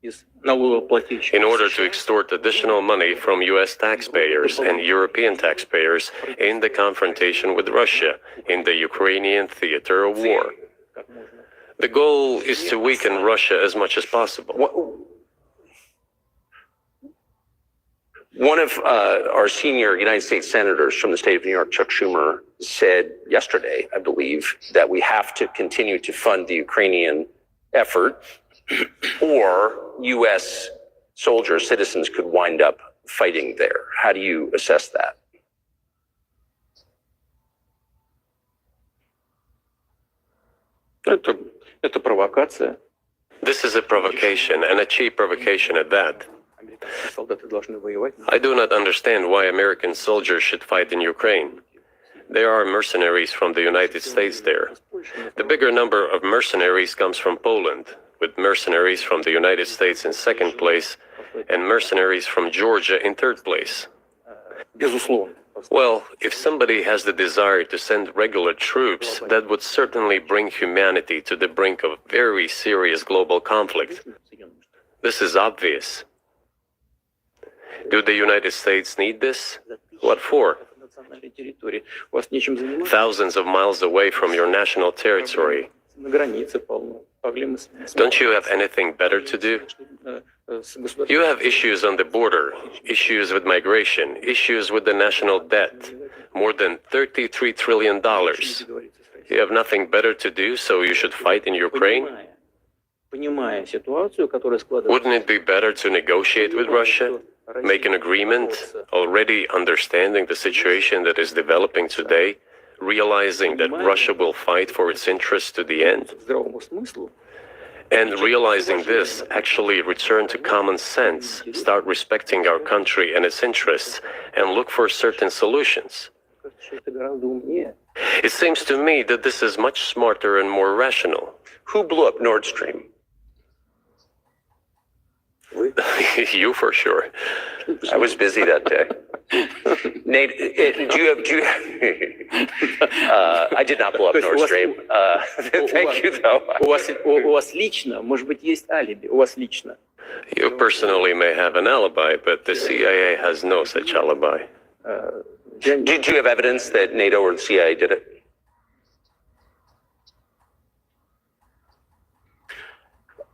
из налогоплательщиков. In order to extort additional money from US taxpayers and European taxpayers in the confrontation with Russia in the Ukrainian theater of war. The goal is to weaken Russia as much as possible. One of our senior United States senators from the state of New York, Chuck Schumer, said yesterday, I believe, that we have to continue to fund the Ukrainian effort or U.S. soldiers, citizens could wind up fighting there. How do you assess that? Это провокация. This is a provocation, and a cheap provocation at that. Американские солдаты должны воевать. I do not understand why American soldiers should fight in Ukraine. There are mercenaries from the United States there. The bigger number of mercenaries comes from Poland, with mercenaries from the United States in second place and mercenaries from Georgia in third place. Безусловно. Well, if somebody has the desire to send regular troops, that would certainly bring humanity to the brink of very serious global conflict. This is obvious. Do the United States need this? What for? Национальной территории. У вас нечем заниматься. Thousands of miles away from your national territory. На границе полно. Проблемы с... Don't you have anything better to do? с государством. You have issues on the border, issues with migration, issues with the national debt. More than $33 trillion. You have nothing better to do, so you should fight in Ukraine? Понимая ситуацию, которая складывается... Wouldn't it be better to negotiate with Russia? Make an agreement, already understanding the situation that is developing today, realizing that Russia will fight for its interests to the end? К здравому смыслу. And realizing this, actually return to common sense, start respecting our country and its interests, and look for certain solutions. It seems to me that this is much smarter and more rational. Who blew up Nord Stream? You for sure. I was busy that day. Nate, I did not blow up Nord Stream. Thank you, though. У вас лично, может быть, есть алиби. У вас лично. You personally may have an alibi, but the CIA has no such alibi. Do you have evidence that NATO or the CIA did it?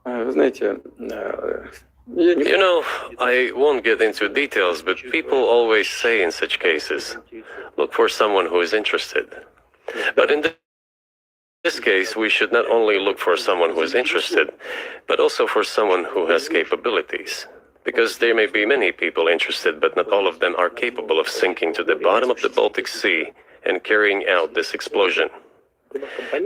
Вы знаете, You know, I won't get into details, but people always say in such cases, look for someone who is interested. But in this case, we should not only look for someone who is interested, but also for someone who has capabilities. Because there may be many people interested, but not all of them are capable of sinking to the bottom of the Baltic Sea and carrying out this explosion.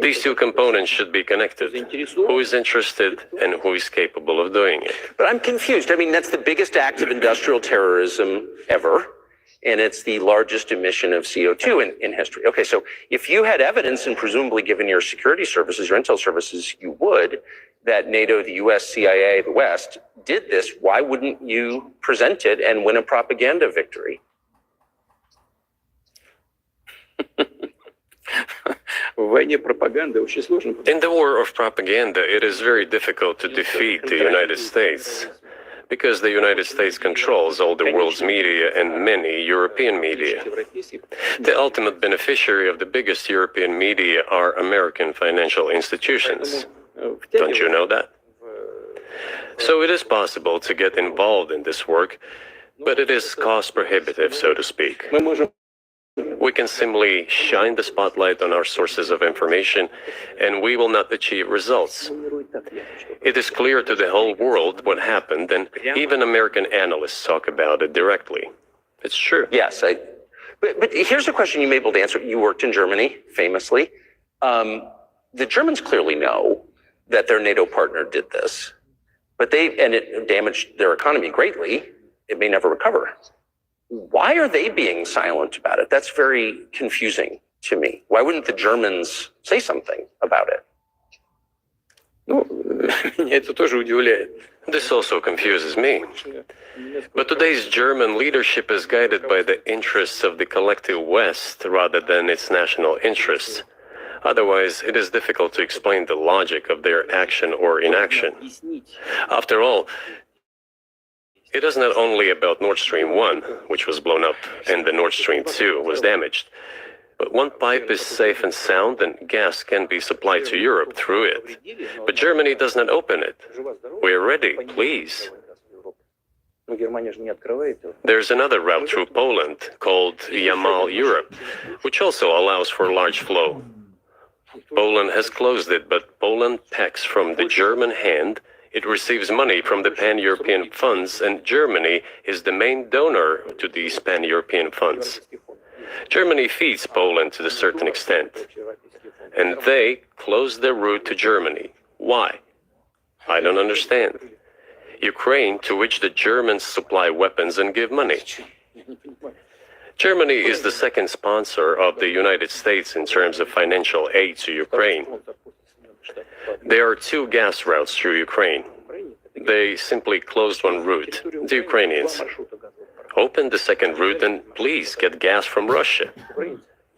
These two components should be connected. Who is interested and who is capable of doing it? But I'm confused. I mean, that's the biggest act of industrial terrorism ever, and it's the largest emission of CO2 in history. Okay, so if you had evidence, and presumably given your security services, your intel services, you would, that NATO, the US, CIA, the West did this, why wouldn't you present it and win a propaganda victory? In the war of propaganda, it is very difficult to defeat the United States, because the United States controls all the world's media and many European media. The ultimate beneficiary of the biggest European media are American financial institutions. Don't you know that? So it is possible to get involved in this work, but it is cost prohibitive, so to speak. We can simply shine the spotlight on our sources of information, and we will not achieve results. It is clear to the whole world what happened, and even American analysts talk about it directly. It's true. Yes, but here's a question you may be able to answer. You worked in Germany, famously. The Germans clearly know that their NATO partner did this, and it damaged their economy greatly. It may never recover. Why are they being silent about it? That's very confusing to me. Why wouldn't the Germans say something about it? This also confuses me. But today's German leadership is guided by the interests of the collective West rather than its national interests. Otherwise, it is difficult to explain the logic of their action or inaction. After all, it is not only about Nord Stream 1, which was blown up, and the Nord Stream 2 was damaged. But one pipe is safe and sound, and gas can be supplied to Europe through it. But Germany does not open it. We are ready, please. There's another route through Poland called Yamal Europe, which also allows for large flow. Poland has closed it, but Poland packs from the German hand. It receives money from the pan-European funds, and Germany is the main donor to these pan-European funds. Germany feeds Poland to a certain extent, and they close their route to Germany. Why? I don't understand. Ukraine, to which the Germans supply weapons and give money. Germany is the second sponsor of the United States in terms of financial aid to Ukraine. There are two gas routes through Ukraine. They simply closed one route, the Ukrainians. Open the second route and please get gas from Russia.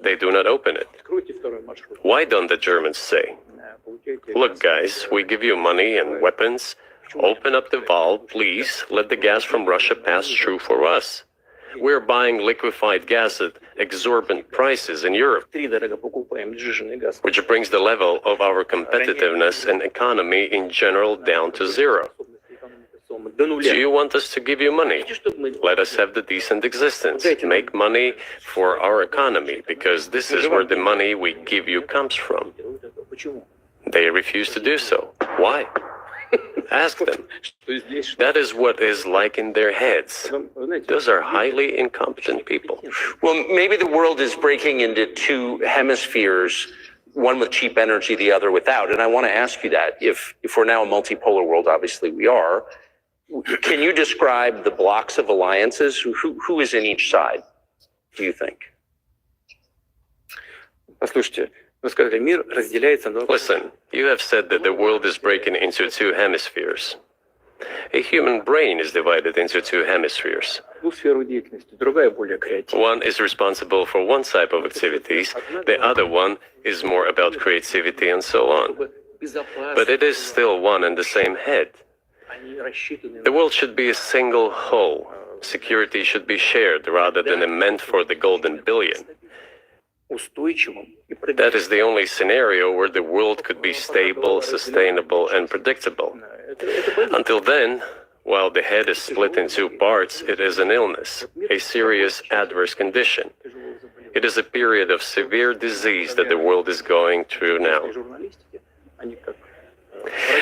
They do not open it. Why don't the Germans say, look guys, we give you money and weapons, open up the valve, please, let the gas from Russia pass through for us. We're buying liquefied gas at exorbitant prices in Europe, which brings the level of our competitiveness and economy in general down to zero. Do you want us to give you money? Let us have the decent existence. Make money for our economy, because this is where the money we give you comes from. They refuse to do so. Why? Ask them. That is what is like in their heads. Those are highly incompetent people. Well, maybe the world is breaking into two hemispheres one with cheap energy, the other without. And I want to ask you that if we're now a multipolar world, obviously we are, can you describe the blocks of alliances? Who is in each side, do you think? Послушайте, вы сказали, мир разделяется на... Listen, you have said that the world is breaking into two hemispheres. A human brain is divided into two hemispheres. Одну сферу деятельности, другая более креативная. One is responsible for one type of activities, the other one is more about creativity and so on. But it is still one and the same head. The world should be a single whole. Security should be shared rather than meant for the golden billion. That is the only scenario where the world could be stable, sustainable, and predictable. Until then, while the head is split in two parts, it is an illness, a serious adverse condition. It is a period of severe disease that the world is going through now.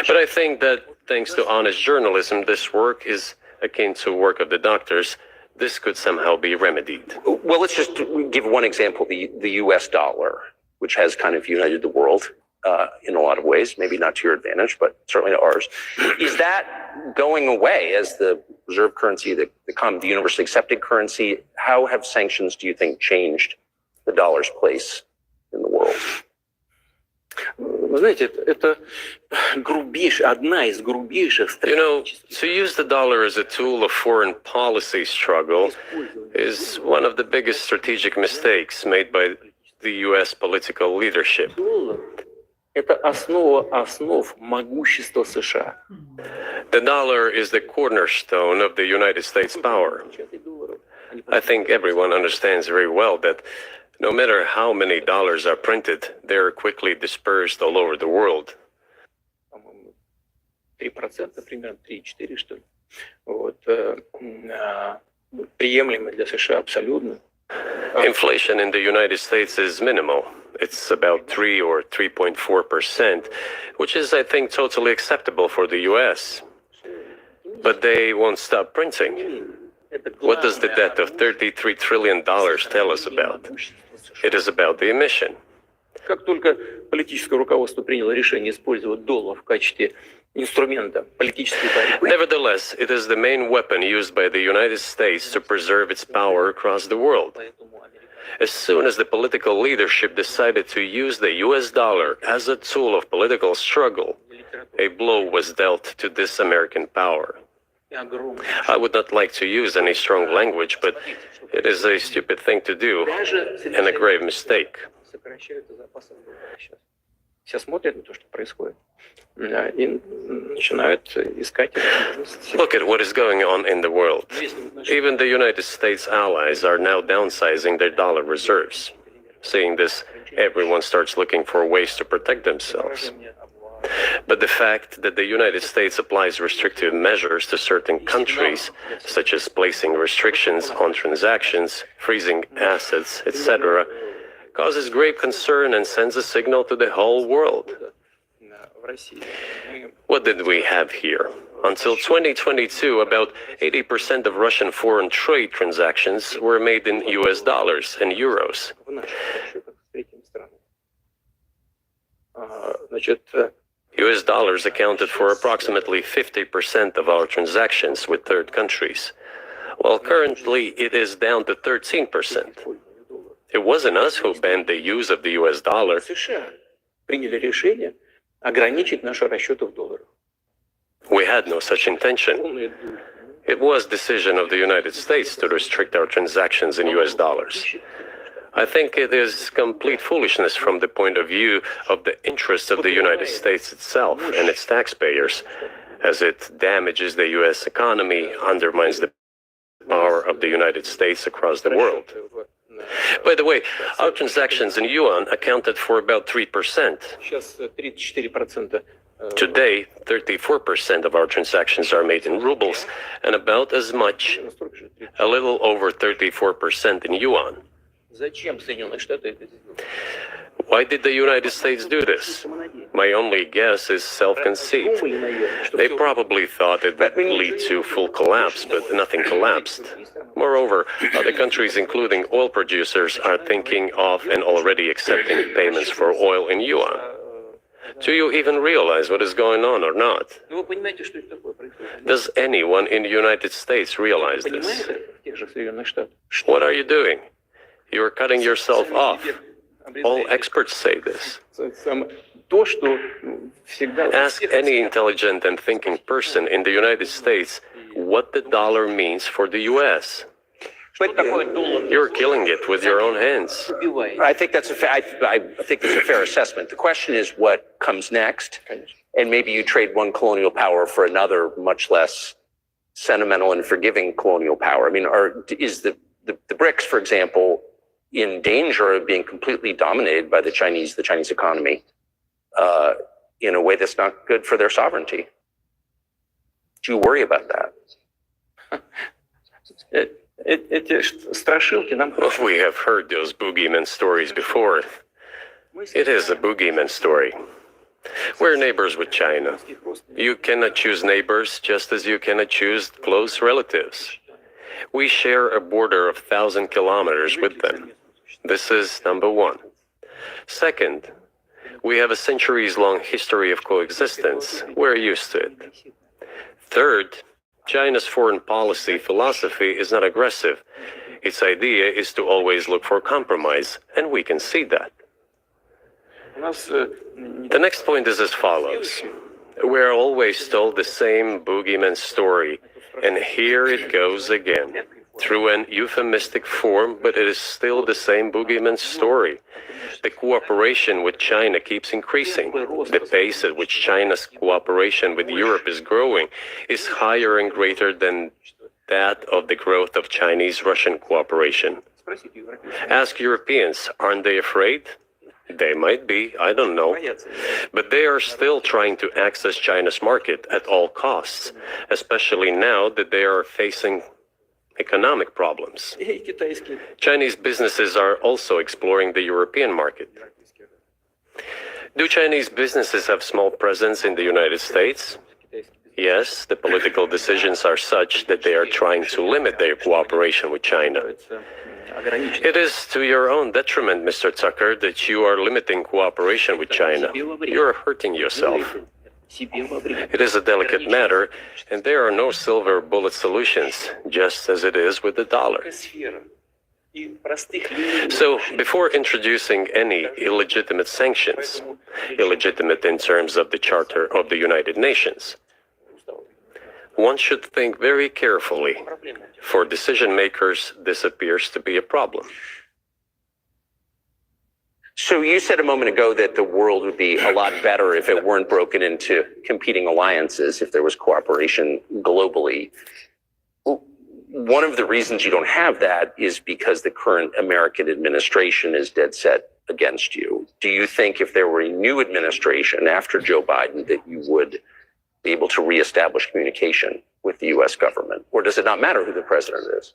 But I think that thanks to honest journalism, this work is akin to work of the doctors. This could somehow be remedied. Well, let's just give one example, the US dollar, which has kind of united the world in a lot of ways, maybe not to your advantage, but certainly to ours. Is that going away as the reserve currency, the universally accepted currency? How have sanctions, do you think, changed the dollar's place in the world? Вы знаете, это одна из грубейших You know, to use the dollar as a tool of foreign policy struggle is one of the biggest strategic mistakes made by the US political leadership. Это основа основ могущества США. The dollar is the cornerstone of the United States power. I think everyone understands very well that no matter how many dollars are printed, they're quickly dispersed all over the world. 3%, примерно 3-4, что ли. Вот, приемлемо для США абсолютно. Inflation in the United States is minimal. It's about 3 or 3.4%, which is, I think, totally acceptable for the US. But they won't stop printing. What does the debt of $33 trillion tell us about? It is about the emission. Как только политическое руководство приняло решение использовать доллар в качестве инструмента политической борьбы. Nevertheless, it is the main weapon used by the United States to preserve its power across the world. As soon as the political leadership decided to use the US dollar as a tool of political struggle, a blow was dealt to this American power. I would not like to use any strong language, but it is a stupid thing to do and a grave mistake. Все смотрят на то, что происходит, и начинают искать возможности. Look at what is going on in the world. Even the United States allies are now downsizing their dollar reserves. Seeing this, everyone starts looking for ways to protect themselves. But the fact that the United States applies restrictive measures to certain countries, such as placing restrictions on transactions, freezing assets, etc., causes grave concern and sends a signal to the whole world. What did we have here? Until 2022, about 80% of Russian foreign trade transactions were made in US dollars and euros. US dollars accounted for approximately 50% of our transactions with third countries, while currently it is down to 13%. It wasn't us who banned the use of the US dollar. Приняли решение ограничить наши расчеты в долларах. We had no such intention. It was decision of the United States to restrict our transactions in US dollars. I think it is complete foolishness from the point of view of the interests of the United States itself and its taxpayers, as it damages the US economy, undermines the power of the United States across the world. By the way, our transactions in yuan accounted for about 3%. Today, 34% of our transactions are made in rubles and about as much, a little over 34% in yuan. Why did the United States do this? My only guess is self-conceit. They probably thought it would lead to full collapse, but nothing collapsed. Moreover, other countries, including oil producers, are thinking of and already accepting payments for oil in yuan. Do you even realize what is going on or not? Does anyone in the United States realize this? What are you doing? You are cutting yourself off. All experts say this. Ask any intelligent and thinking person in the United States what the dollar means for the US. You're killing it with your own hands. I think that's I think that's a fair assessment. The question is what comes next, and maybe you trade one colonial power for another, much less sentimental and forgiving colonial power. I mean, is the BRICS, for example, in danger of being completely dominated by the Chinese economy in a way that's not good for their sovereignty? Do you worry about that? We have heard those boogeyman stories before. It is a boogeyman story. We're neighbors with China. You cannot choose neighbors just as you cannot choose close relatives. We share a border of 1,000 kilometers with them. This is number one. Second, we have a centuries-long history of coexistence. We're used to it. Third, China's foreign policy philosophy is not aggressive. Its idea is to always look for compromise, and we can see that. The next point is as follows. We're always told the same boogeyman story, and here it goes again. Through an euphemistic form, but it is still the same boogeyman story. The cooperation with China keeps increasing. The pace at which China's cooperation with Europe is growing is higher and greater than that of the growth of Chinese-Russian cooperation. Ask Europeans, aren't they afraid? They might be, I don't know. But they are still trying to access China's market at all costs, especially now that they are facing economic problems. Chinese businesses are also exploring the European market. Do Chinese businesses have small presence in the United States? Yes, the political decisions are such that they are trying to limit their cooperation with China. It is to your own detriment, Mr. Tucker, that you are limiting cooperation with China. You are hurting yourself. It is a delicate matter, and there are no silver bullet solutions, just as it is with the dollar. So, before introducing any illegitimate sanctions, illegitimate in terms of the Charter of the United Nations, one should think very carefully. For decision makers, this appears to be a problem. So you said a moment ago that the world would be a lot better if it weren't broken into competing alliances, if there was cooperation globally. One of the reasons you don't have that is because the current American administration is dead set against you. Do you think if there were a new administration after Joe Biden that you would be able to reestablish communication with the U.S. government? Or does it not matter who the president is?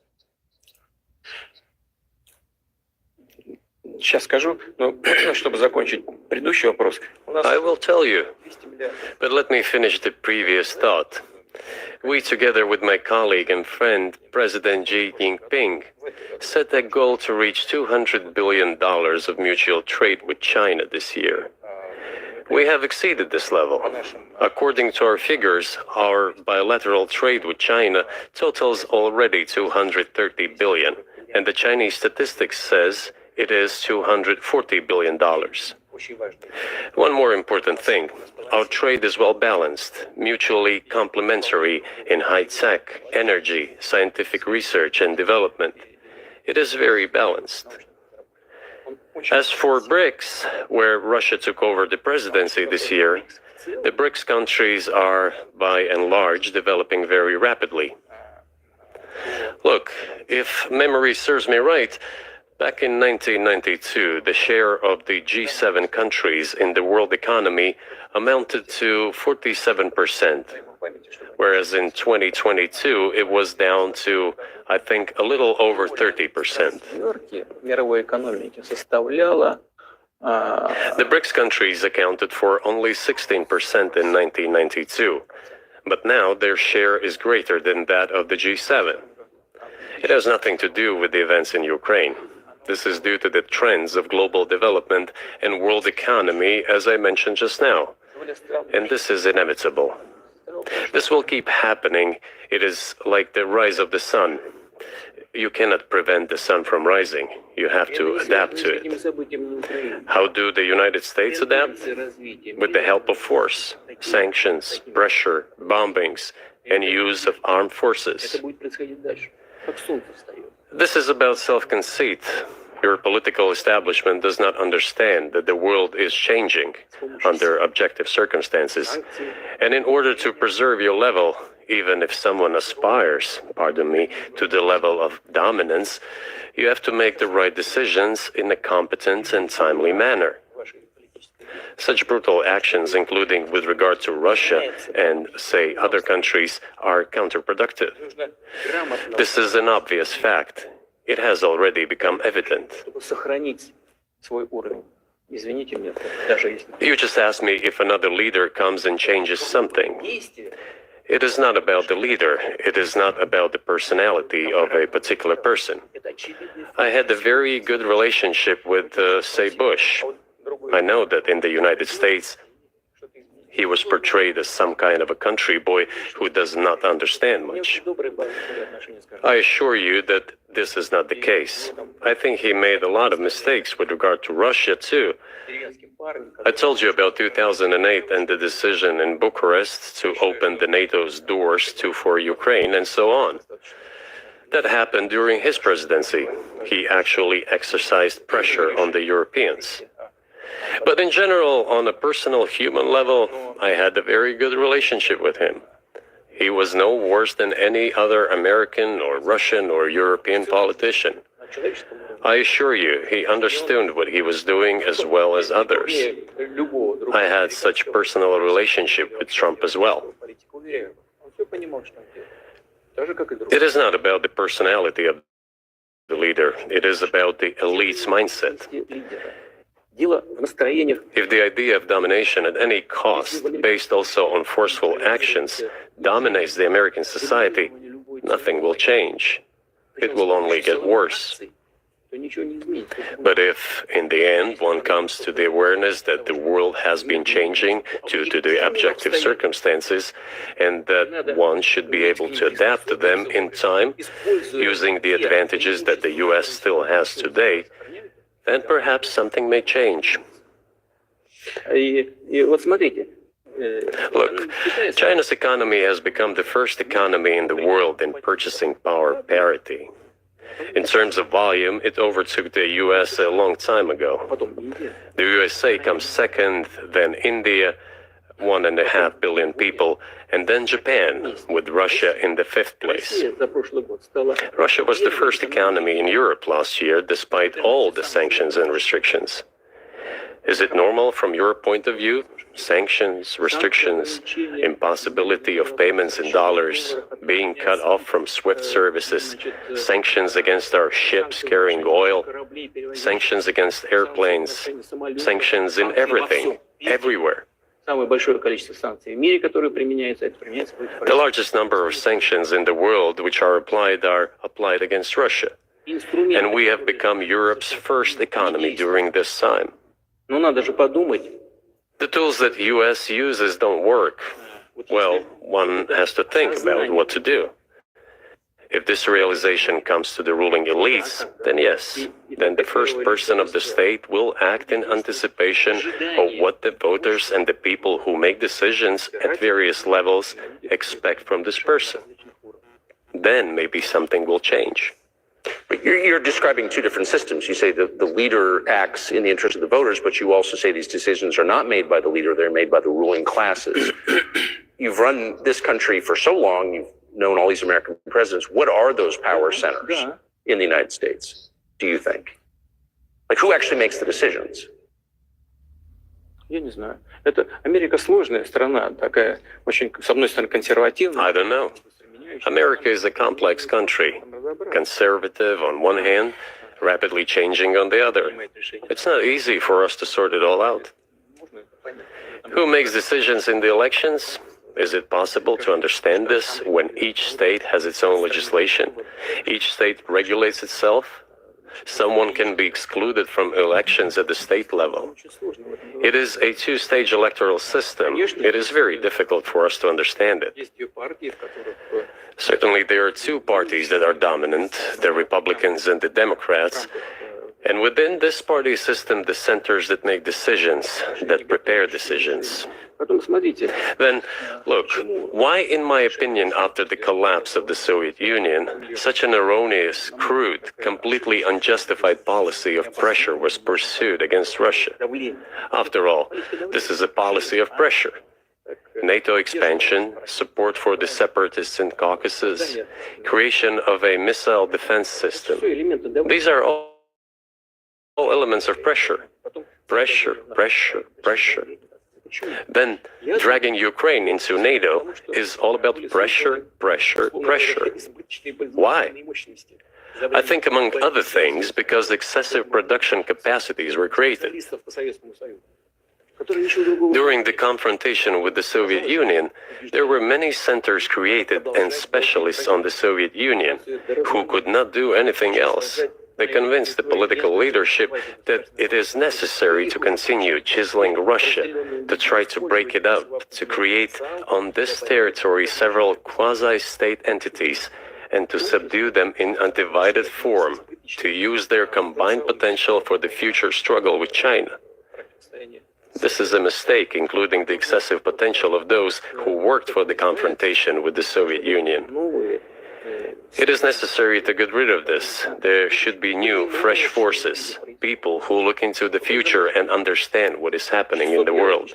Сейчас скажу, но чтобы закончить предыдущий вопрос. I will tell you, but let me finish the previous thought. We, together with my colleague and friend, President Xi Jinping, set a goal to reach $200 billion of mutual trade with China this year. We have exceeded this level. According to our figures, our bilateral trade with China totals already $230 billion, and the Chinese statistics says it is $240 billion. One more important thing, our trade is well balanced, mutually complementary in high-tech, energy, scientific research and development. It is very balanced. As for BRICS, where Russia took over the presidency this year, the BRICS countries are, by and large, developing very rapidly. Look, if memory serves me right, back in 1992, the share of the G7 countries in the world economy amounted to 47%, whereas in 2022, it was down to, I think, a little over 30%. Мировой экономики составляла The BRICS countries accounted for only 16% in 1992, but now their share is greater than that of the G7. It has nothing to do with the events in Ukraine. This is due to the trends of global development and world economy, as I mentioned just now. And this is inevitable. This will keep happening. It is like the rise of the sun. You cannot prevent the sun from rising. You have to adapt to it. How do the United States adapt? With the help of force, sanctions, pressure, bombings, and use of armed forces. This is about self-conceit. Your political establishment does not understand that the world is changing under objective circumstances. And in order to preserve your level, even if someone aspires, to the level of dominance, you have to make the right decisions in a competent and timely manner. Such brutal actions, including with regard to Russia and, say, other countries, are counterproductive. This is an obvious fact. It has already become evident. You just asked me if another leader comes and changes something. It is not about the leader. It is not about the personality of a particular person. I had a very good relationship with, say, Bush. I know that in the United States, he was portrayed as some kind of a country boy who does not understand much. I assure you that this is not the case. I think he made a lot of mistakes with regard to Russia, too. I told you about 2008 and the decision in Bucharest to open the NATO's doors for Ukraine and so on. That happened during his presidency. He actually exercised pressure on the Europeans. But in general, on a personal human level, I had a very good relationship with him. He was no worse than any other American or Russian or European politician. I assure you, he understood what he was doing as well as others. I had such personal relationship with Trump as well. It is not about the personality of the leader. It is about the elite's mindset. If the idea of domination at any cost, based also on forceful actions, dominates the American society, nothing will change. It will only get worse. But if, in the end, one comes to the awareness that the world has been changing due to the objective circumstances, and that one should be able to adapt to them in time, using the advantages that the US still has today, then perhaps something may change. Look, China's economy has become the first economy in the world in purchasing power parity. In terms of volume, it overtook the US a long time ago. The USA comes second, then India, 1.5 billion people, and then Japan, with Russia in the fifth place. Russia was the first economy in Europe last year, despite all the sanctions and restrictions. Is it normal from your point of view? Sanctions, restrictions, impossibility of payments in dollars, being cut off from SWIFT services, sanctions against our ships carrying oil, sanctions against airplanes, sanctions in everything, everywhere. The largest number of sanctions in the world which are applied against Russia. And we have become Europe's first economy during this time. The tools that the US uses don't work. Well, one has to think about what to do. If this realization comes to the ruling elites, then yes, then the first person of the state will act in anticipation of what the voters and the people who make decisions at various levels expect from this person. Then maybe something will change. But you're describing two different systems. You say that the leader acts in the interest of the voters, but you also say these decisions are not made by the leader, they're made by the ruling classes. You've run this country for so long, you've known all these American presidents. What are those power centers in the United States, do you think? Like, who actually makes the decisions? Я не знаю. Это Америка сложная страна, такая очень, с одной стороны, консервативная. I don't know. America is a complex country, conservative on one hand, rapidly changing on the other. It's not easy for us to sort it all out. Who makes decisions in the elections? Is it possible to understand this when each state has its own legislation? Each state regulates itself? Someone can be excluded from elections at the state level. It is a two-stage electoral system. It is very difficult for us to understand it. Certainly, there are two parties that are dominant, the Republicans and the Democrats. And within this party system, the centers that make decisions, that prepare decisions. Then, look, why, in my opinion, after the collapse of the Soviet Union, such an erroneous, crude, completely unjustified policy of pressure was pursued against Russia? After all, this is a policy of pressure. NATO expansion, support for the separatists in Caucasus, creation of a missile defense system. These are all elements of pressure. Pressure, pressure, pressure. Then dragging Ukraine into NATO is all about pressure, pressure, pressure. Why? I think, among other things, because excessive production capacities were created. During the confrontation with the Soviet Union, there were many centers created and specialists on the Soviet Union who could not do anything else. They convinced the political leadership that it is necessary to continue chiseling Russia, to try to break it up, to create on this territory several quasi-state entities, and to subdue them in undivided form, to use their combined potential for the future struggle with China. This is a mistake, including the excessive potential of those who worked for the confrontation with the Soviet Union. It is necessary to get rid of this. There should be new, fresh forces, people who look into the future and understand what is happening in the world.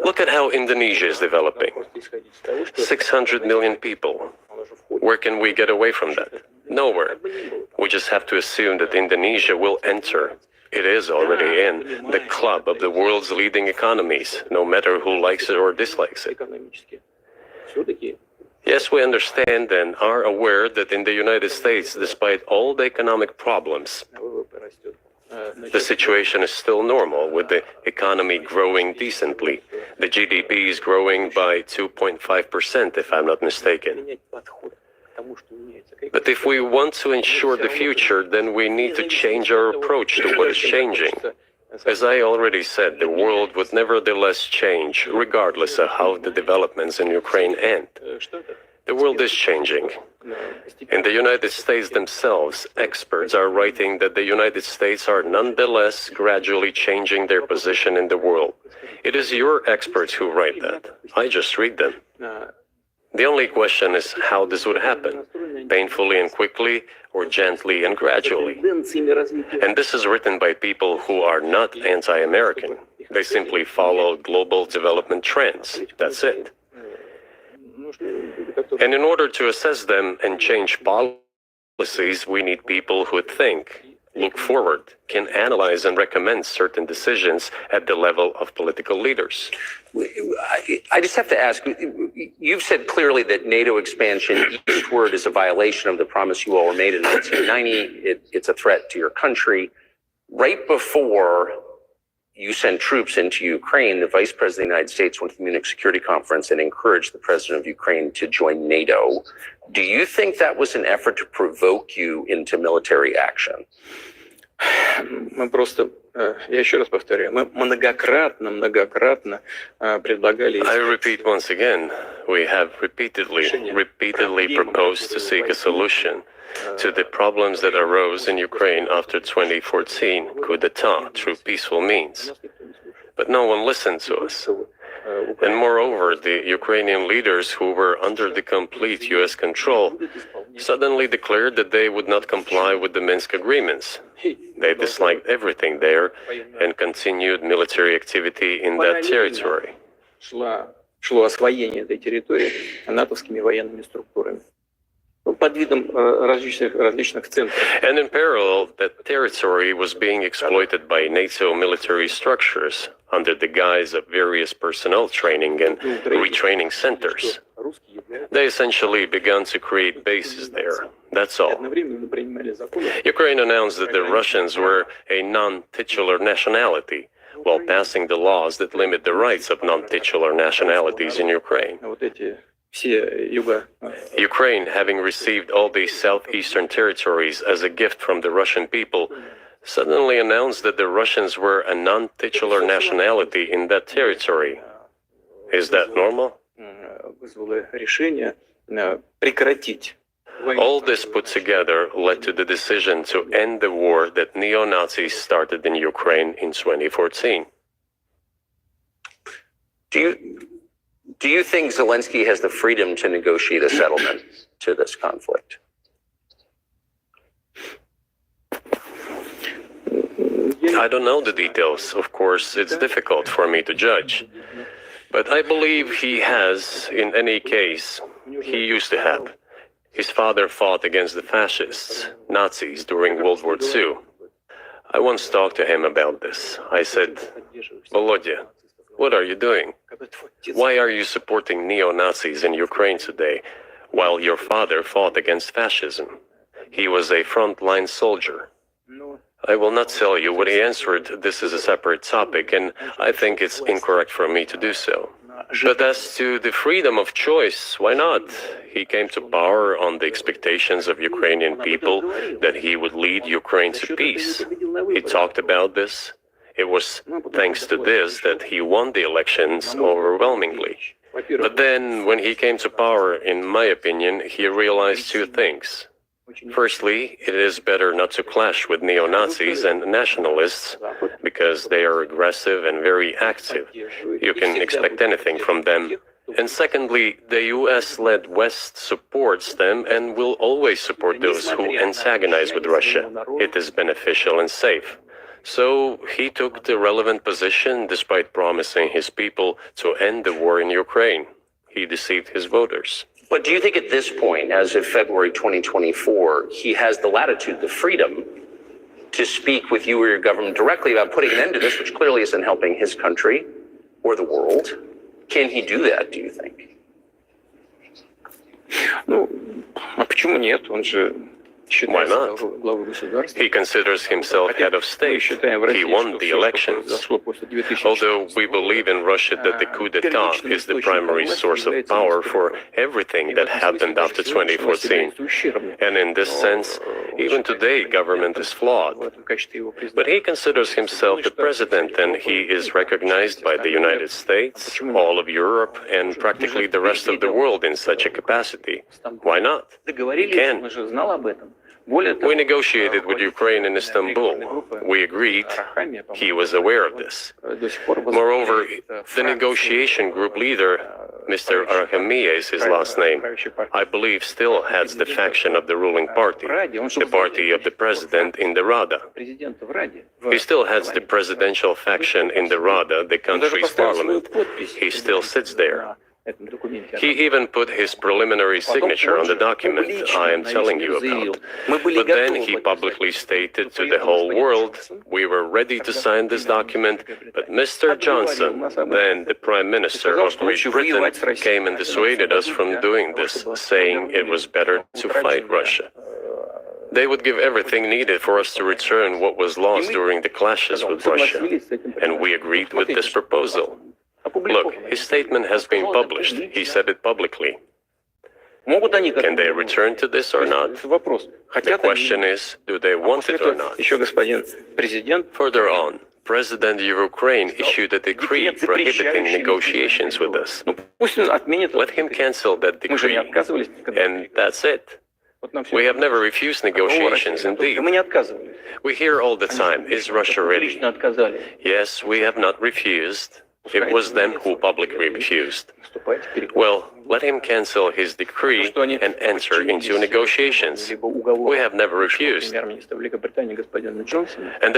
Look at how Indonesia is developing. 600 million people. Where can we get away from that? Nowhere. We just have to assume that Indonesia will enter. It is already in the club of the world's leading economies, no matter who likes it or dislikes it. Yes, we understand and are aware that in the United States, despite all the economic problems, the situation is still normal, with the economy growing decently. The GDP is growing by 2.5%, if I'm not mistaken. But if we want to ensure the future, then we need to change our approach to what is changing. As I already said, the world would nevertheless change, regardless of how the developments in Ukraine end. The world is changing. In the United States themselves, experts are writing that the United States are nonetheless gradually changing their position in the world. It is your experts who write that. I just read them. The only question is how this would happen, painfully and quickly, or gently and gradually. And this is written by people who are not anti-American. They simply follow global development trends. That's it. And in order to assess them and change policies, we need people who think, look forward, can analyze and recommend certain decisions at the level of political leaders. I just have to ask, you've said clearly that NATO expansion eastward is a violation of the promise you all made in 1990. It's a threat to your country. Right before you sent troops into Ukraine, the Vice President of the United States went to the Munich Security Conference and encouraged the President of Ukraine to join NATO. Do you think that was an effort to provoke you into military action? Мы просто, я еще раз повторяю, мы многократно предлагали... I repeat once again, we have repeatedly proposed to seek a solution to the problems that arose in Ukraine after 2014 coup d'etat through peaceful means. But no one listened to us. And moreover, the Ukrainian leaders who were under the complete US control suddenly declared that they would not comply with the Minsk agreements. They disliked everything there and continued military activity in that territory. Шло освоение этой территории натовскими военными структурами. Под видом различных центров. And in parallel, that territory was being exploited by NATO military structures under the guise of various personnel training and retraining centers. They essentially began to create bases there. That's all. Ukraine announced that the Russians were a non-titular nationality, while passing the laws that limit the rights of non-titular nationalities in Ukraine. Ukraine, having received all these southeastern territories as a gift from the Russian people, suddenly announced that the Russians were a non-titular nationality in that territory. Is that normal? All this put together led to the decision to end the war that neo-Nazis started in Ukraine in 2014. Do you think Zelensky has the freedom to negotiate a settlement to this conflict? I don't know the details. Of course, it's difficult for me to judge. But I believe he has, in any case, he used to have. His father fought against the fascists, Nazis, during World War II. I once talked to him about this. I said, Volodya, what are you doing? Why are you supporting neo-Nazis in Ukraine today, while your father fought against fascism? He was a frontline soldier. I will not tell you what he answered. This is a separate topic, and I think it's incorrect for me to do so. But as to the freedom of choice, why not? He came to power on the expectations of Ukrainian people that he would lead Ukraine to peace. He talked about this. It was thanks to this that he won the elections overwhelmingly. But then, when he came to power, in my opinion, he realized two things. Firstly, it is better not to clash with neo-Nazis and nationalists because they are aggressive and very active. You can expect anything from them. And secondly, the US-led West supports them and will always support those who antagonize with Russia. It is beneficial and safe. So he took the relevant position despite promising his people to end the war in Ukraine. He deceived his voters. But do you think at this point, as of February 2024, he has the latitude, the freedom to speak with you or your government directly about putting an end to this, which clearly isn't helping his country or the world? Can he do that, do you think? Why not? He considers himself head of state. He won the elections. Although we believe in Russia that the coup d'etat is the primary source of power for everything that happened after 2014. And in this sense, even today, government is flawed. But he considers himself the president, and he is recognized by the United States, all of Europe, and practically the rest of the world in such a capacity. Why not? He can. We negotiated with Ukraine in Istanbul. We agreed. He was aware of this. Moreover, the negotiation group leader, Mr. Arakamiya is his last name, I believe still heads the faction of the ruling party, the party of the president in the Rada. He still heads the presidential faction in the Rada, the country's parliament. He still sits there. He even put his preliminary signature on the document I am telling you about. But then he publicly stated to the whole world, we were ready to sign this document, but Mr. Johnson, then the Prime Minister of Great Britain, came and dissuaded us from doing this, saying it was better to fight Russia. They would give everything needed for us to return what was lost during the clashes with Russia, and we agreed with this proposal. Look, his statement has been published. He said it publicly. Can they return to this or not? The question is, do they want it or not? Further on, President of Ukraine issued a decree prohibiting negotiations with us. Let him cancel that decree, and that's it. We have never refused negotiations, indeed. We hear all the time, is Russia ready? Yes, we have not refused. It was them who publicly refused. Well, let him cancel his decree and enter into negotiations. We have never refused. And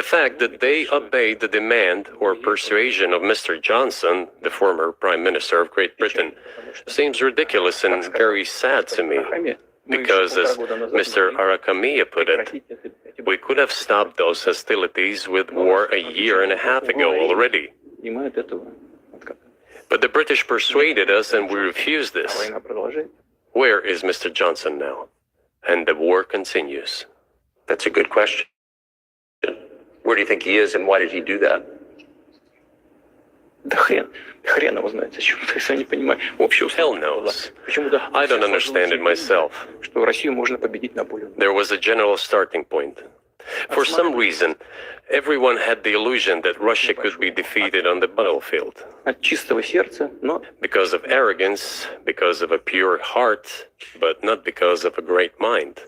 the fact that they obeyed the demand or persuasion of Mr. Johnson, the former Prime Minister of Great Britain, seems ridiculous and very sad to me. Because, as Mr. Arakamiya put it, we could have stopped those hostilities with war a year and a half ago already. But the British persuaded us and we refused this. Where is Mr. Johnson now? And the war continues. That's a good question. Where do you think he is, and why did he do that? Да хрен его знает, зачем, я не понимаю. Общее Hell knows. I don't understand it myself. Что Россию можно победить на поле. There was a general starting point. For some reason, everyone had the illusion that Russia could be defeated on the battlefield. От чистого сердца, но Because of arrogance, because of a pure heart, but not because of a great mind.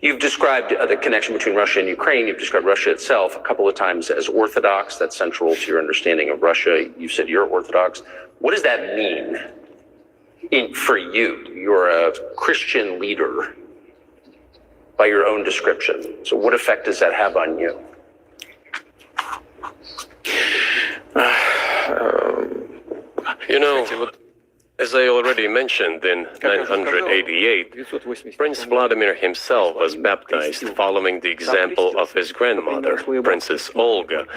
You've described the connection between Russia and Ukraine. You've described Russia itself a couple of times as Orthodox. That's central to your understanding of Russia. You said you're Orthodox. What does that mean for you? You're a Christian leader by your own description. So what effect does that have on you? You know, as I already mentioned, in 988, Prince Vladimir himself was baptized following the example of his grandmother, Princess Olga.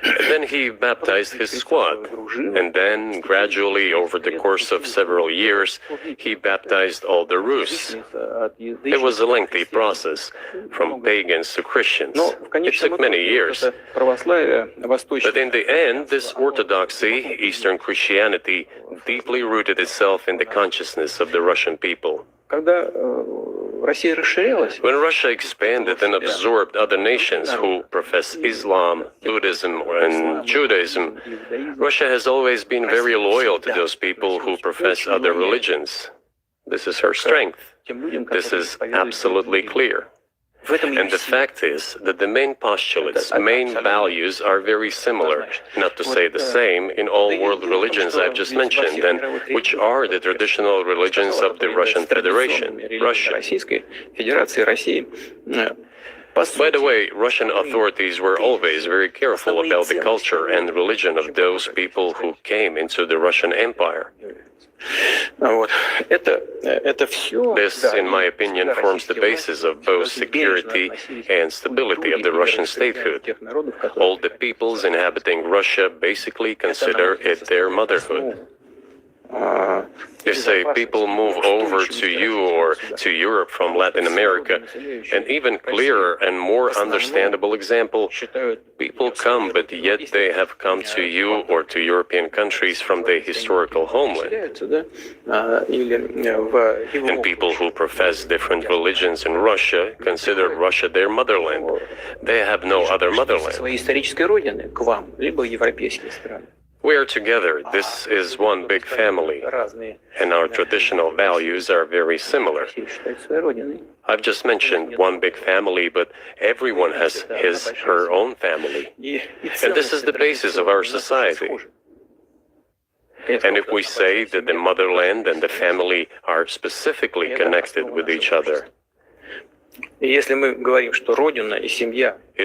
And then he baptized his squad. And then, gradually, over the course of several years, he baptized all the Rus. It was a lengthy process, from pagans to Christians. It took many years. But in the end, this orthodoxy, Eastern Christianity, deeply rooted itself in the consciousness of the Russian people. Когда Россия расширялась, When Russia expanded and absorbed other nations who profess Islam, Buddhism, and Judaism, Russia has always been very loyal to those people who profess other religions. This is her strength. This is absolutely clear. And the fact is that the main postulates, main values are very similar, not to say the same, in all world religions I've just mentioned, and which are the traditional religions of the Russian Federation, Russia. By the way, Russian authorities were always very careful about the culture and religion of those people who came into the Russian Empire. This, in my opinion, forms the basis of both security and stability of the Russian statehood. All the peoples inhabiting Russia basically consider it their motherhood. If, say, people move over to you or to Europe from Latin America, an even clearer and more understandable example, people come, but yet they have come to you or to European countries from their historical homeland. And people who profess different religions in Russia consider Russia their motherland. They have no other motherland. We are together. This is one big family, and our traditional values are very similar. I've just mentioned one big family, but everyone has her own family. And this is the basis of our society. And if we say that the motherland and the family are specifically connected with each other, it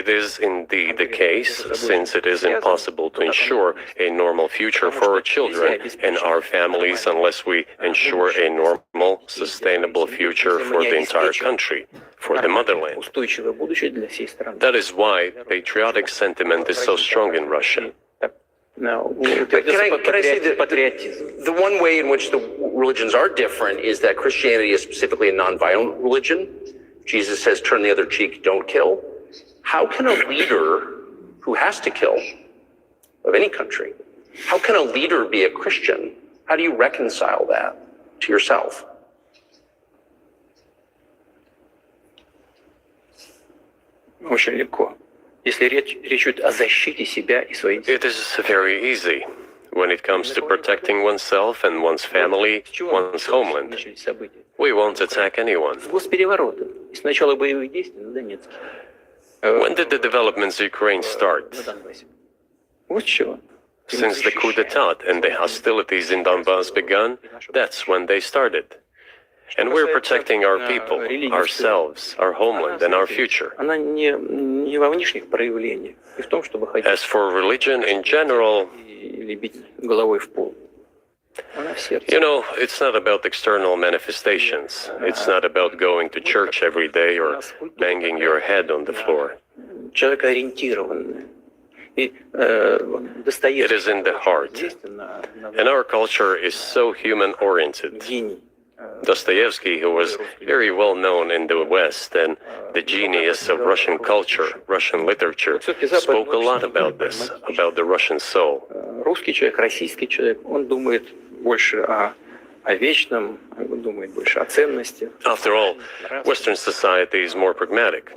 is indeed the case, since it is impossible to ensure a normal future for our children and our families unless we ensure a normal, sustainable future for the entire country, for the motherland. That is why patriotic sentiment is so strong in Russia. But can I say that the one way in which the religions are different is that Christianity is specifically a nonviolent religion. Jesus says, turn the other cheek, don't kill. How can a leader who has to kill, of any country, how can a leader be a Christian? How do you reconcile that to yourself? Очень легко. Если речь идет о защите себя и своих детей. It is very easy when it comes to protecting oneself and one's family, one's homeland. We won't attack anyone. Сначала боевых действий на Донецке. When did the developments in Ukraine start? Вот чего. Since the coup d'etat and the hostilities in Donbass began, that's when they started. And we're protecting our people, ourselves, our homeland, and our future. Она не во внешних проявлениях, и в том, чтобы ходить As for religion in general, или бить головой в пол. Она в сердце. you know, it's not about external manifestations. It's not about going to church every day or banging your head on the floor. Человекоориентированная. И It Достоевский is in the heart. известен And our culture is so human-oriented. гений. Dostoevsky, who was very well known in the West and the genius of Russian culture, Russian literature, spoke a lot about this, about the Russian soul. Русский человек, российский человек, он думает больше о вечном, он думает больше о ценности. After all, Western society is more pragmatic.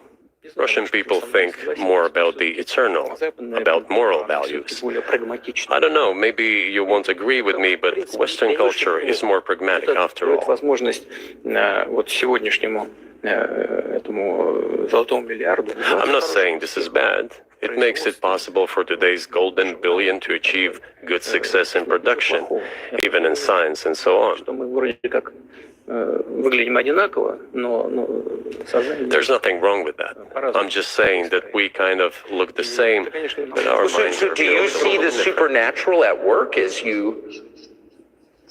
Russian people think more about the eternal, about moral values. Более прагматично. I don't know, maybe you won't agree with me, but Western culture is more pragmatic after Дает all. возможность вот сегодняшнему этому золотому миллиарду. I'm not saying this is bad. It makes it possible for today's golden billion to achieve good success in production, even in science and so on. Что мы вроде как выглядим одинаково, но сознание... There's nothing wrong with that. I'm just saying that we kind of look the same, but our minds So are do you built a see little the different. supernatural at work as you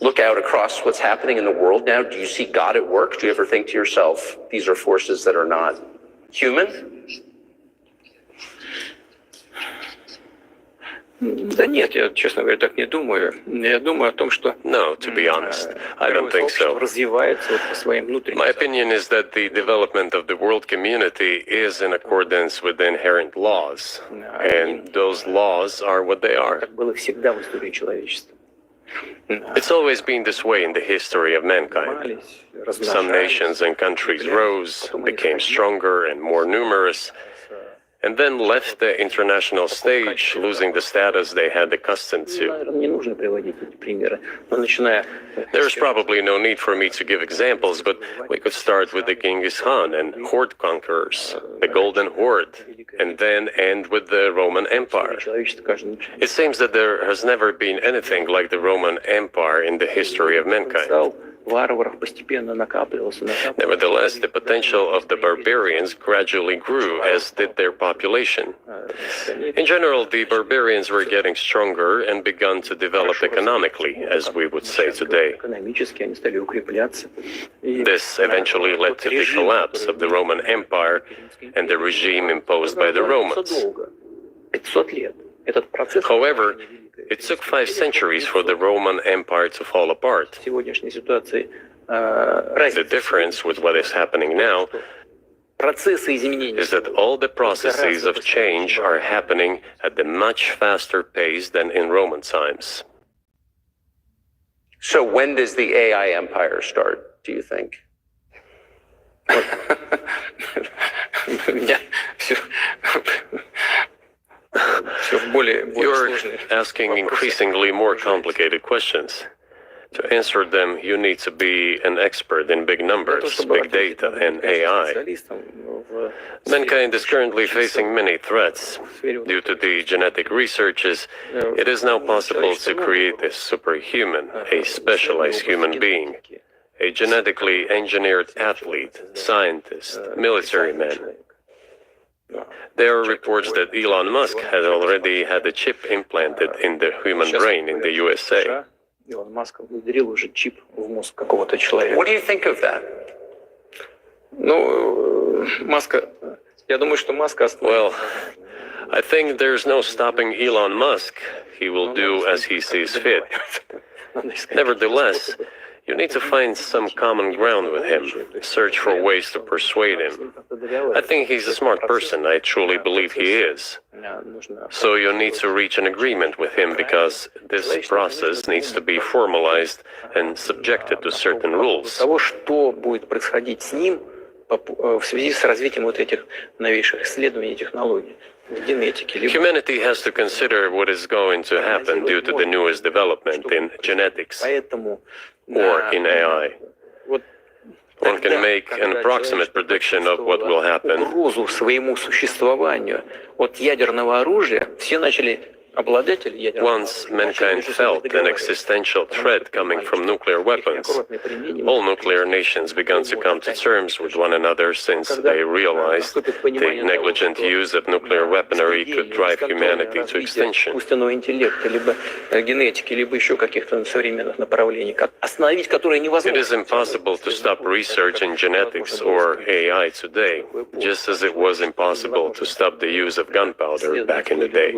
look out across what's happening in the world now? Do you see God at work? Do you ever think to yourself, these are forces that are not human? Да нет, я, честно говоря, так не думаю. Я думаю о том, что No, to be honest, I don't think so. развивается вот по своим внутренним. My opinion is that the development of the world community is in accordance with the inherent laws, and those laws are what they are. Так было всегда в истории человечества. It's always been this way in the history of mankind. Some nations and countries rose, became stronger and more numerous, and then left the international stage, losing the status they had accustomed to. Наверное, не нужно приводить эти примеры, но начиная... There's probably no need for me to give examples, but we could start with the Genghis Khan and horde conquerors, the Golden Horde, and then end with the Roman Empire. Человечество каждый It seems that there has never been anything like the Roman Empire in the history of mankind. потенциал варваров постепенно накапливался. Nevertheless, the potential of the barbarians gradually grew, as did their population. In general, the barbarians were getting stronger and begun to develop economically, as we would say today. Экономически они стали укрепляться. И This eventually led to the collapse of the Roman Empire and the regime imposed by the Romans. долго. 500 лет. Этот процесс... However, it took 5 centuries for the Roman Empire to fall apart. В сегодняшней ситуации The разница difference with what is happening now процессы изменений is that all the processes of change are happening at a much faster pace than in Roman times. So when does the AI empire start, do you think? У меня все более You're сложные. asking increasingly more complicated questions. To answer them, you need to be an expert in big numbers, big data, and AI. Mankind is currently facing many threats. Due to the genetic researches, it is now possible to create a superhuman, a specialized human being, a genetically engineered athlete, scientist, military man. There are reports that Elon Musk has already had a chip implanted in the human brain in the USA. Илон Маск внедрил уже чип в мозг какого-то человека. What do you think of that? Ну, Маска, я думаю, что Маска Well, I think there's no stopping Elon Musk. He will do as he sees fit. Nevertheless, you need to find some common ground with him, search for ways to persuade him. I think he's a smart person, I truly believe he is. So you need to reach an agreement with him because this process needs to be formalized and subjected to certain rules. Того, что будет происходить с ним в связи с развитием вот этих новейших исследований и технологий в генетике. Humanity has to consider what is going to happen due to the newest development in genetics Поэтому or in AI. вот One can make an approximate prediction of what will happen. Угрозу своему существованию от ядерного оружия все начали обладатель ядерного Once mankind felt an existential threat coming from nuclear weapons, all nuclear nations began to come to terms with one another since they realized the negligent use of nuclear weaponry could drive humanity to extinction. искусственного интеллекта, либо генетики, либо еще каких-то современных направлений, остановить которые It невозможно. is impossible to stop research in genetics or AI today, just as it was impossible to stop the use of gunpowder back in the day.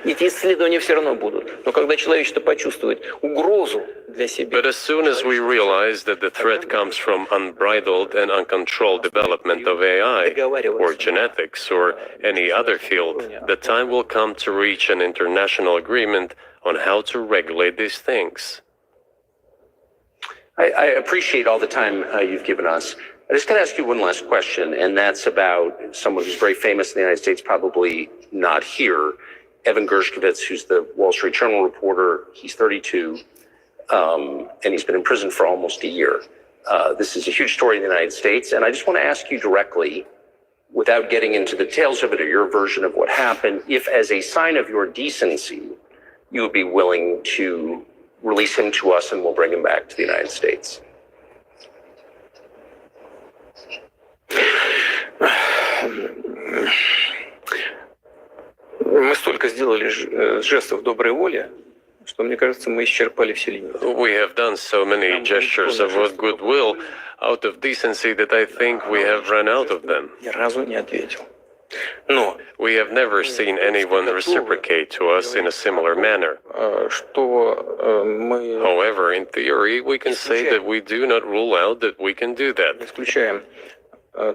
Эти исследования все равно будут. Но когда человечество почувствует угрозу для себя, But as soon as we realize that the threat comes from unbridled and uncontrolled development of AI, or genetics, or any other field, the time will come to reach an international agreement on how to regulate these things. I appreciate all the time you've given us. I just got to ask you one last question, and that's about someone who's very famous in the United States, probably not here, Evan Gershkovich, who's the Wall Street Journal reporter. He's 32, and he's been in prison for almost a year. This is a huge story in the United States, and I just want to ask you directly, without getting into the details of it or your version of what happened, if as a sign of your decency, you would be willing to release him to us and we'll bring him back to the United States. мы столько сделали жестов доброй воли, что, мне кажется, мы исчерпали все лимиты. We have done so many gestures of goodwill out of decency that I think we have run out of them. Ни разу не ответил. Но We have never seen anyone reciprocate to us in a similar manner. что мы However, in theory, we can say that we do not rule out that we can do that исключаем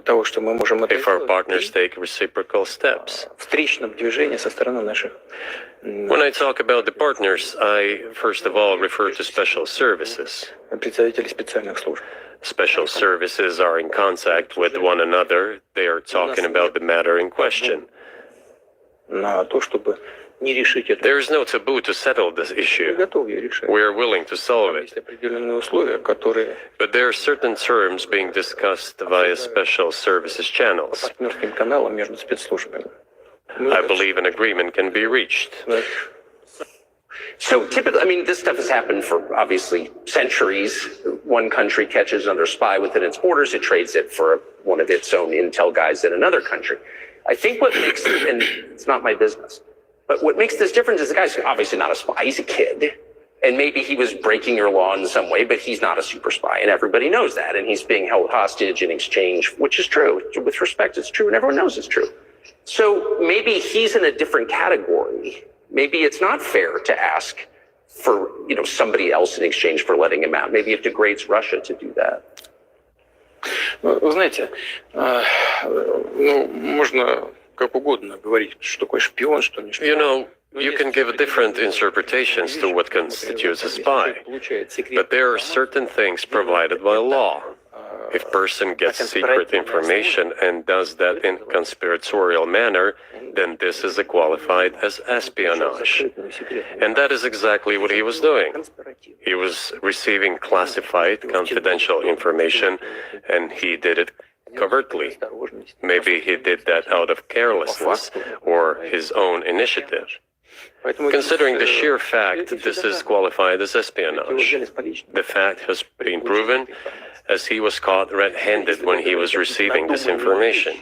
того, что мы можем это if our сделать partners take reciprocal steps. в встречном движении со стороны наших When I talk about the partners, I first of all refer to special services. представителей специальных служб. Special services are in contact with one another. They are talking about the matter in question. На то, чтобы не решить это. There is no taboo to settle this Мы issue. готовы ее решать. We are willing to solve Есть it. определенные условия, которые But there are certain terms being discussed via special services channels. партнерским каналом между спецслужбами. I believe an agreement can be reached. So typically, I mean, this stuff has happened for obviously centuries. One country catches another spy within its borders, it trades it for one of its own intel guys in another country. I think what makes, and it's not my business, but what makes this difference is the guy's obviously not a spy, he's a kid. And maybe he was breaking your law in some way, but he's not a super spy, and everybody knows that. And he's being held hostage in exchange, which is true. With respect, it's true, and everyone knows it's true. So maybe he's in a different category. Maybe it's not fair to ask for, somebody else in exchange for letting him out. Maybe it degrades Russia to do that. Вы знаете, можно как угодно говорить, что такое шпион, что не шпион. You can give different interpretations to what constitutes a spy, but there are certain things provided by law. If person gets secret information and does that in conspiratorial manner, then this is qualified as espionage. And that is exactly what he was doing. He was receiving classified, confidential information, and he did it covertly. Maybe he did that out of carelessness or his own initiative. Considering the sheer fact that this is qualified as espionage, the fact has been proven as he was caught red-handed when he was receiving this information.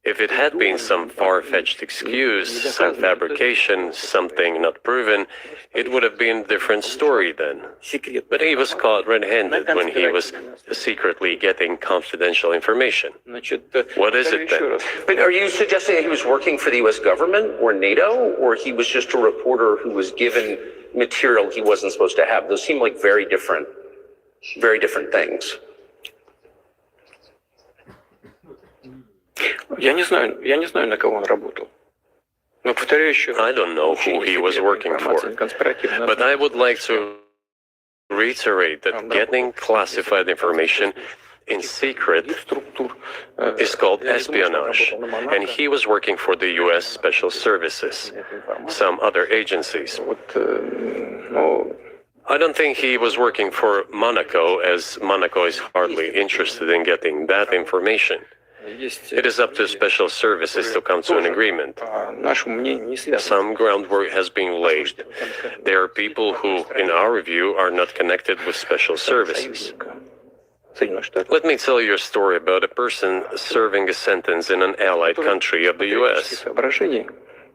If it had been some far-fetched excuse, some fabrication, something not proven, it would have been a different story then. But he was caught red-handed when he was secretly getting confidential information. What is it then? But are you suggesting that he was working for the U.S. government or NATO, or he was just a reporter who was given material he wasn't supposed to have? Those seem like very different things. Я не знаю, на кого он работал. Но повторяю еще. I don't know who he was working for, but I would like to reiterate that getting classified information in secret is called espionage, and he was working for the U.S. Special Services, some other agencies. I don't think he was working for Monaco, as Monaco is hardly interested in getting that information. It is up to special services to come to an agreement. По нашему мнению, не связаны. Some groundwork has been laid. There are people who, in our view, are not connected with special services. Соединенных Штатов. Let me tell you a story about a person serving a sentence in an allied country of the US. Соображений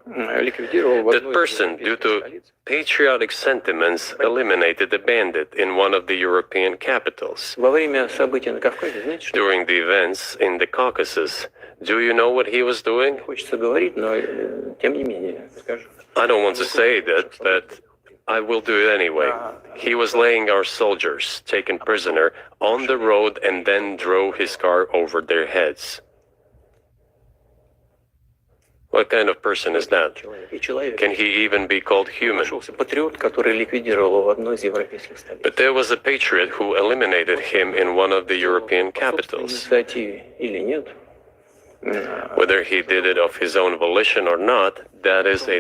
ликвидировал в That одной из person, due to европейских столиц patriotic sentiments, eliminated a bandit in one of the European capitals. во время событий на Кавказе. Знаете, что During the events in the Caucasus, do you know what he was doing? хочется говорить, но тем не менее скажу. I don't want to say that, but I will do it anyway. He was laying our soldiers, taken prisoner, on the road and then drove his car over their heads. What kind of person is that? И человек Can he even be called human? нашелся патриот, который ликвидировал его в одной из европейских столиц. But there was a patriot who eliminated him in one of the European По capitals. инициативе или нет, Whether he did it of his own volition or not, that is a